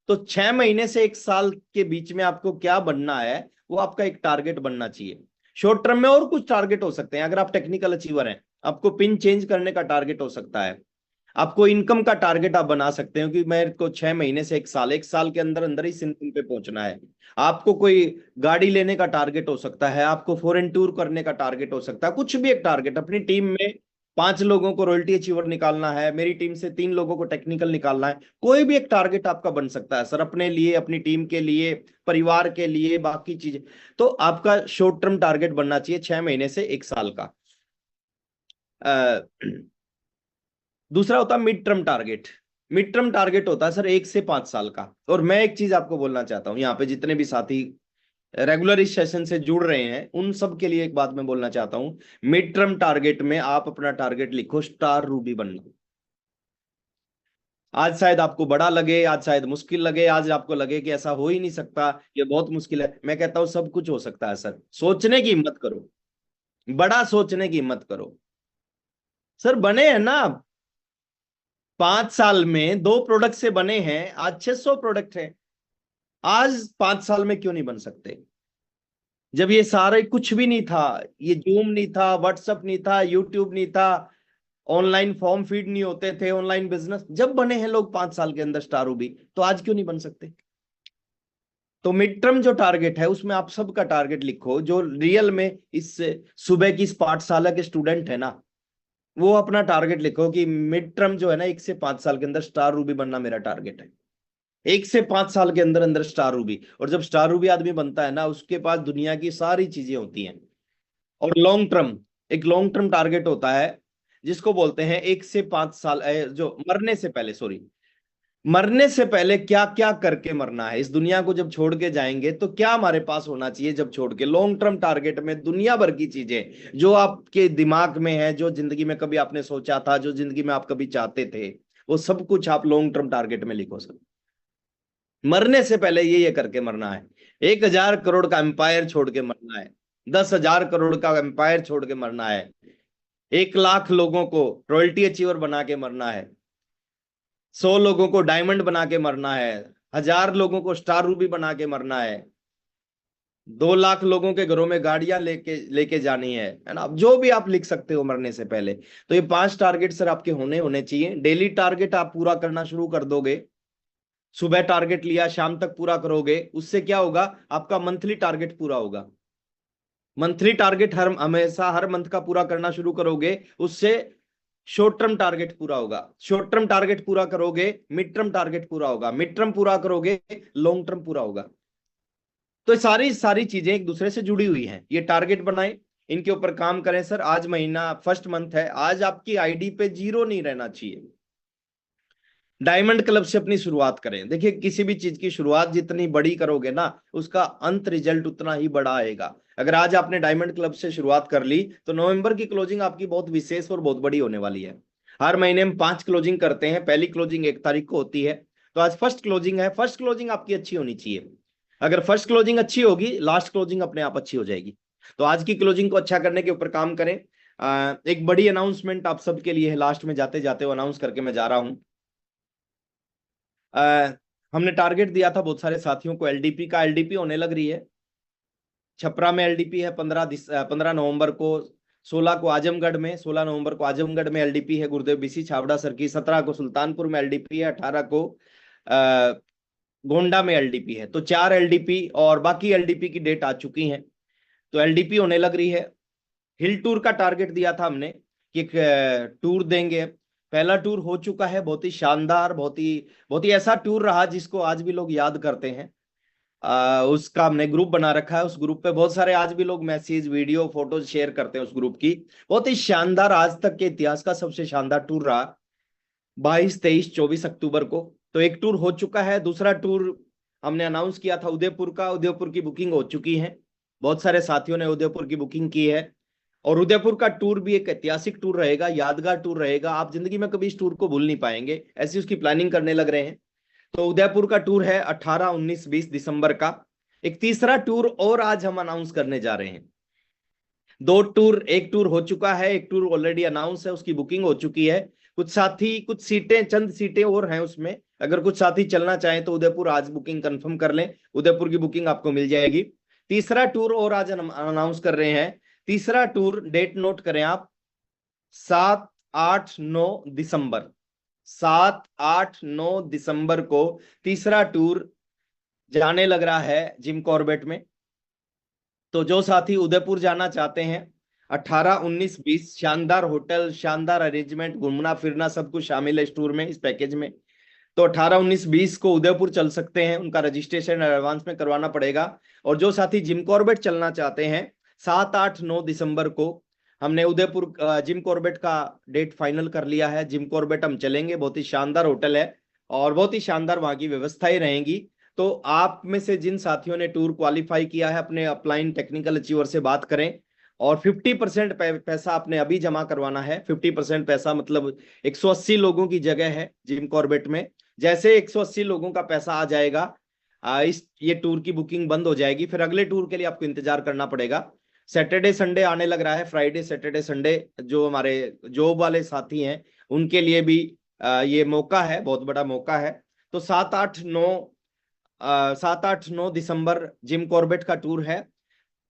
तो 6 महीने से 1 साल के बीच में आपको क्या बनना है, वो आपका एक टारगेट बनना चाहिए। शॉर्ट टर्म में और कुछ टारगेट हो सकते हैं। अगर आप टेक्निकल अचीवर हैं, आपको पिन चेंज करने का टारगेट हो सकता है, आपको इनकम का टारगेट आप बना सकते हो कि मेरे को 6 महीने से 1 साल के अंदर अंदर इस इनकम पे पहुंचना है। आपको कोई गाड़ी लेने का टारगेट हो सकता है, आपको फॉरेन टूर करने का टारगेट हो सकता है, कुछ भी एक टारगेट। अपनी टीम में 5 लोगों को रॉयल्टी अचीवर निकालना है, मेरी टीम से 3 लोगों को टेक्निकल निकालना है, कोई भी एक टारगेट आपका बन सकता है सर, अपने लिए, अपनी टीम के लिए, परिवार के लिए, बाकी चीजें। तो आपका शॉर्ट टर्म टारगेट बनना चाहिए 6 महीने से 1 साल का। दूसरा होता है mid term target. Mid term target होता है सर 1 से 5 साल का। और मैं एक चीज आपको बोलना चाहता हूं, यहाँ पे जितने भी साथी रेगुलर इस सेशन से जुड़ रहे हैं, उन सब के लिए एक बात मैं बोलना चाहता हूं। मिड टर्म टारगेट में आप अपना टारगेट लिखो स्टार रूबी बनना। आज शायद आपको बड़ा लगे, आज शायद मुश्किल लगे, आज आपको लगे कि ऐसा हो ही नहीं सकता, ये बहुत मुश्किल है। मैं कहता हूं सब कुछ हो सकता है सर। सोचने की हिम्मत करो, बड़ा सोचने की हिम्मत करो सर। बने हैं ना आप, 5 साल में 2 प्रोडक्ट से बने हैं, आज 600 प्रोडक्ट हैं। आज 5 साल में क्यों नहीं बन सकते? जब ये सारे कुछ भी नहीं था, ये जूम नहीं था, व्हाट्सएप नहीं था, यूट्यूब नहीं था, ऑनलाइन फॉर्म फीड नहीं होते थे, ऑनलाइन बिजनेस जब बने हैं लोग 5 साल के अंदर स्टार रूबी, तो आज क्यों नहीं बन सकते? तो मिड टर्म जो टारगेट है उसमें आप सबका टारगेट लिखो, जो रियल में इस सुबह की इस पाठशाला के स्टूडेंट है ना, वो अपना टारगेट लिखो कि मिड टर्म जो है ना 1 से 5 साल के अंदर स्टार रूबी बनना मेरा टारगेट है। 1 से 5 साल के अंदर अंदर स्टार रूबी। और जब स्टार रूबी आदमी बनता है ना, उसके पास दुनिया की सारी चीजें होती हैं। और लॉन्ग टर्म, एक लॉन्ग टर्म टारगेट होता है जिसको बोलते हैं 1 से 5 साल, जो मरने से पहले, सॉरी, मरने से पहले क्या क्या करके मरना है, इस दुनिया को जब छोड़ के जाएंगे तो क्या हमारे पास होना चाहिए जब छोड़ के। लॉन्ग टर्म टारगेट में दुनिया भर की चीजें जो आपके दिमाग में है, जो जिंदगी में कभी आपने सोचा था, जो जिंदगी में आप कभी चाहते थे, वो सब कुछ आप लॉन्ग टर्म टारगेट में लिखो सर। मरने से पहले ये करके मरना है। 1,000 करोड़ का एम्पायर छोड़ के मरना है, 10,000 करोड़ का एम्पायर छोड़ के मरना है, 1 लाख लोगों को रॉयल्टी अचीवर बना के मरना है, 100 लोगों को डायमंड बना के मरना है, 1,000 लोगों को स्टार रूबी बना के मरना है, 2 लाख लोगों के घरों में गाड़ियां लेके लेके जानी है ना। अब जो भी आप लिख सकते हो मरने से पहले। तो ये 5 टारगेट सर आपके होने चाहिए। डेली टारगेट आप पूरा करना शुरू कर दोगे, सुबह टारगेट लिया, शाम तक पूरा करोगे, उससे क्या होगा, आपका मंथली टारगेट पूरा होगा। मंथली टारगेट हमेशा हर मंथ का पूरा करना शुरू करोगे, उससे शॉर्ट टर्म टारगेट पूरा होगा। शॉर्ट टर्म टारगेट पूरा करोगे, मिड टर्म टारगेट पूरा होगा, मिड टर्म पूरा करोगे, लॉन्ग टर्म पूरा होगा। तो सारी सारी चीजें एक दूसरे से जुड़ी हुई हैं। ये टारगेट बनाए, इनके ऊपर काम करें सर। आज महीना फर्स्ट मंथ है, आज आपकी आईडी पे 0 नहीं रहना चाहिए। डायमंड क्लब से अपनी शुरुआत करें। देखिए, किसी भी चीज की शुरुआत जितनी बड़ी करोगे ना, उसका अंत रिजल्ट उतना ही बड़ा आएगा। अगर आज आपने डायमंड क्लब से शुरुआत कर ली, तो नवंबर की क्लोजिंग आपकी बहुत विशेष और बहुत बड़ी होने वाली है। हर महीने हम 5 क्लोजिंग करते हैं, पहली क्लोजिंग 1 तारीख को होती है। तो आज फर्स्ट क्लोजिंग है, फर्स्ट क्लोजिंग आपकी अच्छी होनी चाहिए। अगर फर्स्ट क्लोजिंग अच्छी होगी, लास्ट क्लोजिंग अपने आप अच्छी हो जाएगी। तो आज की क्लोजिंग को अच्छा करने के ऊपर काम करें। एक बड़ी अनाउंसमेंट आप सबके लिए है, लास्ट में जाते जाते वो अनाउंस करके मैं जा रहा हूं। हमने टारगेट दिया था बहुत सारे साथियों को एलडीपी का, एलडीपी होने लग रही है। छपरा में एलडीपी है 15 नवंबर को, 16 को आजमगढ़ में, 16 नवंबर को आजमगढ़ में एलडीपी है गुरुदेव बीसी छाबड़ा सर की, 17 को सुल्तानपुर में एलडीपी है, 18 को गोंडा में एलडीपी है। तो 4 एलडीपी और बाकी एलडीपी की डेट आ चुकी है। तो एलडीपी होने लग रही है। हिल टूर का टारगेट दिया था हमने कि एक टूर देंगे। पहला टूर हो चुका है, बहुत ही शानदार, बहुत ही ऐसा टूर रहा जिसको आज भी लोग याद करते हैं। उसका हमने ग्रुप बना रखा है। उस ग्रुप पे बहुत सारे आज भी लोग मैसेज, वीडियो, फोटोज शेयर करते हैं उस ग्रुप की। बहुत ही शानदार, आज तक के इतिहास का सबसे शानदार टूर रहा 22, 23, 24 अक्टूबर को। तो एक टूर हो चुका है। दूसरा टूर हमने अनाउंस किया था उदयपुर का, उदयपुर की बुकिंग हो चुकी है। बहुत सारे साथियों ने उदयपुर की बुकिंग की है। और उदयपुर का टूर भी एक ऐतिहासिक टूर रहेगा, यादगार टूर रहेगा। आप जिंदगी में कभी इस टूर को भूल नहीं पाएंगे, ऐसी उसकी प्लानिंग करने लग रहे हैं। तो उदयपुर का टूर है 18, 19, 20 दिसंबर का। एक तीसरा टूर और आज हम अनाउंस करने जा रहे हैं। 2 टूर, एक टूर हो चुका है, एक टूर ऑलरेडी अनाउंस है, उसकी बुकिंग हो चुकी है। कुछ साथी, कुछ सीटें, चंद सीटें और हैं उसमें। अगर कुछ साथी चलना चाहें तो उदयपुर आज बुकिंग कंफर्म कर लें, उदयपुर की बुकिंग आपको मिल जाएगी। तीसरा टूर और आज अनाउंस कर रहे हैं। तीसरा टूर, डेट नोट करें आप, 7, 8, 9 दिसंबर। 7, 8, 9 दिसंबर को तीसरा टूर जाने लग रहा है जिम कॉर्बेट में। तो जो साथी उदयपुर जाना चाहते हैं, 18, 19, 20 शानदार होटल, शानदार अरेंजमेंट, घूमना फिरना सब कुछ शामिल है इस टूर में, इस पैकेज में। तो 18, 19, 20 को उदयपुर चल सकते हैं, उनका रजिस्ट्रेशन एडवांस में करवाना पड़ेगा। और जो साथी जिम कॉर्बेट चलना चाहते हैं, 7, 8, 9 दिसंबर को हमने उदयपुर जिम कॉर्बेट का डेट फाइनल कर लिया है। जिम कॉर्बेट हम चलेंगे, बहुत ही शानदार होटल है और बहुत ही शानदार वहां की व्यवस्थाएं रहेंगी। तो आप में से जिन साथियों ने टूर क्वालिफाई किया है, अपने अपलाइन टेक्निकल अचीवर से बात करें और 50% पैसा आपने अभी जमा करवाना है। 50% पैसा मतलब 180 लोगों की जगह है जिम कॉर्बेट में। जैसे 180 लोगों का पैसा आ जाएगा, ये टूर की बुकिंग बंद हो जाएगी। फिर अगले टूर के लिए आपको इंतजार करना पड़ेगा। सैटरडे संडे आने लग रहा है, फ्राइडे सैटरडे संडे। जो हमारे जॉब वाले साथी हैं उनके लिए भी ये मौका है, बहुत बड़ा मौका है। तो 7, 8, 9 दिसंबर जिम कॉर्बेट का टूर है।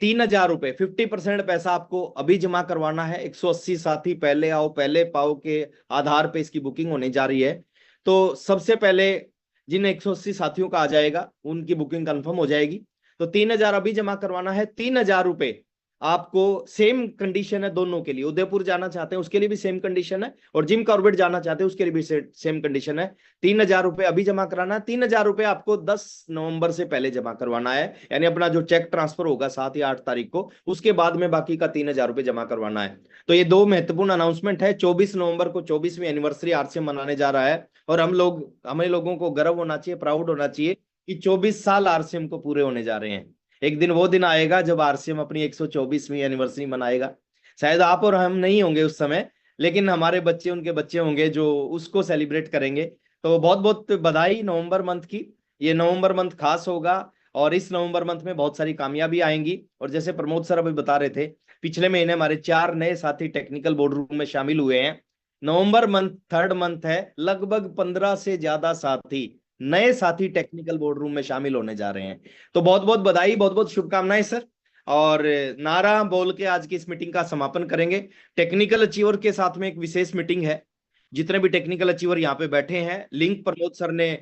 3,000 रुपए, 50% पैसा आपको अभी जमा करवाना है। 180 साथी पहले आओ पहले पाओ के आधार पे इसकी बुकिंग होने जा रही है। तो सबसे पहले जिन 180 साथियों का आ जाएगा उनकी बुकिंग कंफर्म हो जाएगी। तो 3,000 अभी जमा करवाना है। 3,000 रुपए आपको, सेम कंडीशन है दोनों के लिए। उदयपुर जाना चाहते हैं उसके लिए भी सेम कंडीशन है और जिम कॉर्बेट जाना चाहते हैं उसके लिए भी सेम कंडीशन है। 3,000 रुपए अभी जमा कराना है। 3,000 रुपए आपको 10 नवंबर से पहले जमा करवाना है, यानी अपना जो चेक ट्रांसफर होगा 7 या 8 तारीख को, उसके बाद में बाकी का 3,000 रुपए जमा करवाना है। तो ये 2 महत्वपूर्ण अनाउंसमेंट है। 24 नवंबर को 24वीं एनिवर्सरी आरसीएम मनाने जा रहा है और हमें लोगों को गर्व होना चाहिए, प्राउड होना चाहिए कि 24 साल आरसीएम को पूरे होने जा रहे हैं। एक दिन वो दिन आएगा जब आरसीएम अपनी 124वीं एनिवर्सरी मनाएगा। शायद आप और हम नहीं होंगे उस समय, लेकिन हमारे बच्चे, उनके बच्चे होंगे जो उसको सेलिब्रेट करेंगे। तो बहुत बहुत बधाई नवंबर मंथ की। ये नवंबर मंथ खास होगा और इस नवंबर मंथ में बहुत सारी कामयाबी आएंगी। और जैसे प्रमोद सर अभी बता रहे थे, पिछले महीने हमारे 4 नए साथी टेक्निकल बोर्ड रूम में शामिल हुए हैं। नवंबर मंथ 3rd मंथ है, लगभग 15 से ज्यादा साथी, नए साथी टेक्निकल बोर्ड रूम में शामिल होने जा रहे हैं। तो बहुत बहुत बधाई, बहुत बहुत शुभकामनाएं सर। और नारा बोल के आज की इस मीटिंग का समापन करेंगे। टेक्निकल अचीवर के साथ में एक विशेष मीटिंग है। जितने भी टेक्निकल अचीवर यहाँ पे बैठे हैं, लिंक प्रमोद सर ने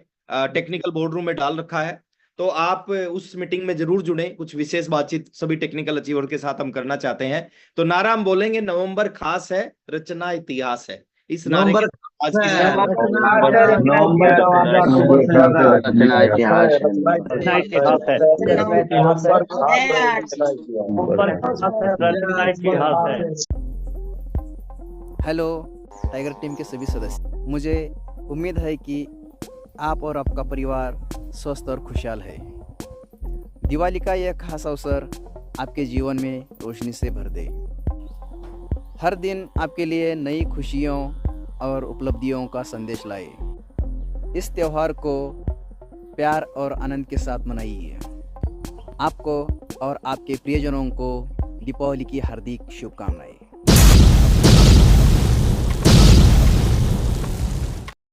टेक्निकल बोर्ड रूम में डाल रखा है, तो आप उस मीटिंग में जरूर जुड़े। कुछ विशेष बातचीत सभी टेक्निकल अचीवर के साथ हम करना चाहते हैं। तो नारा हम बोलेंगे, नवंबर खास है, रचना इतिहास है। इस नारे के आज की
हेलो टाइगर टीम के सभी सदस्य, मुझे उम्मीद है कि आप और आपका परिवार स्वस्थ और खुशहाल है। दिवाली का यह खास अवसर आपके जीवन में रोशनी से भर दे। हर दिन आपके लिए नई खुशियों और उपलब्धियों का संदेश लाए। इस त्यौहार को प्यार और आनंद के साथ मनाइए। आपको और आपके प्रियजनों को दीपावली की हार्दिक शुभकामनाएं।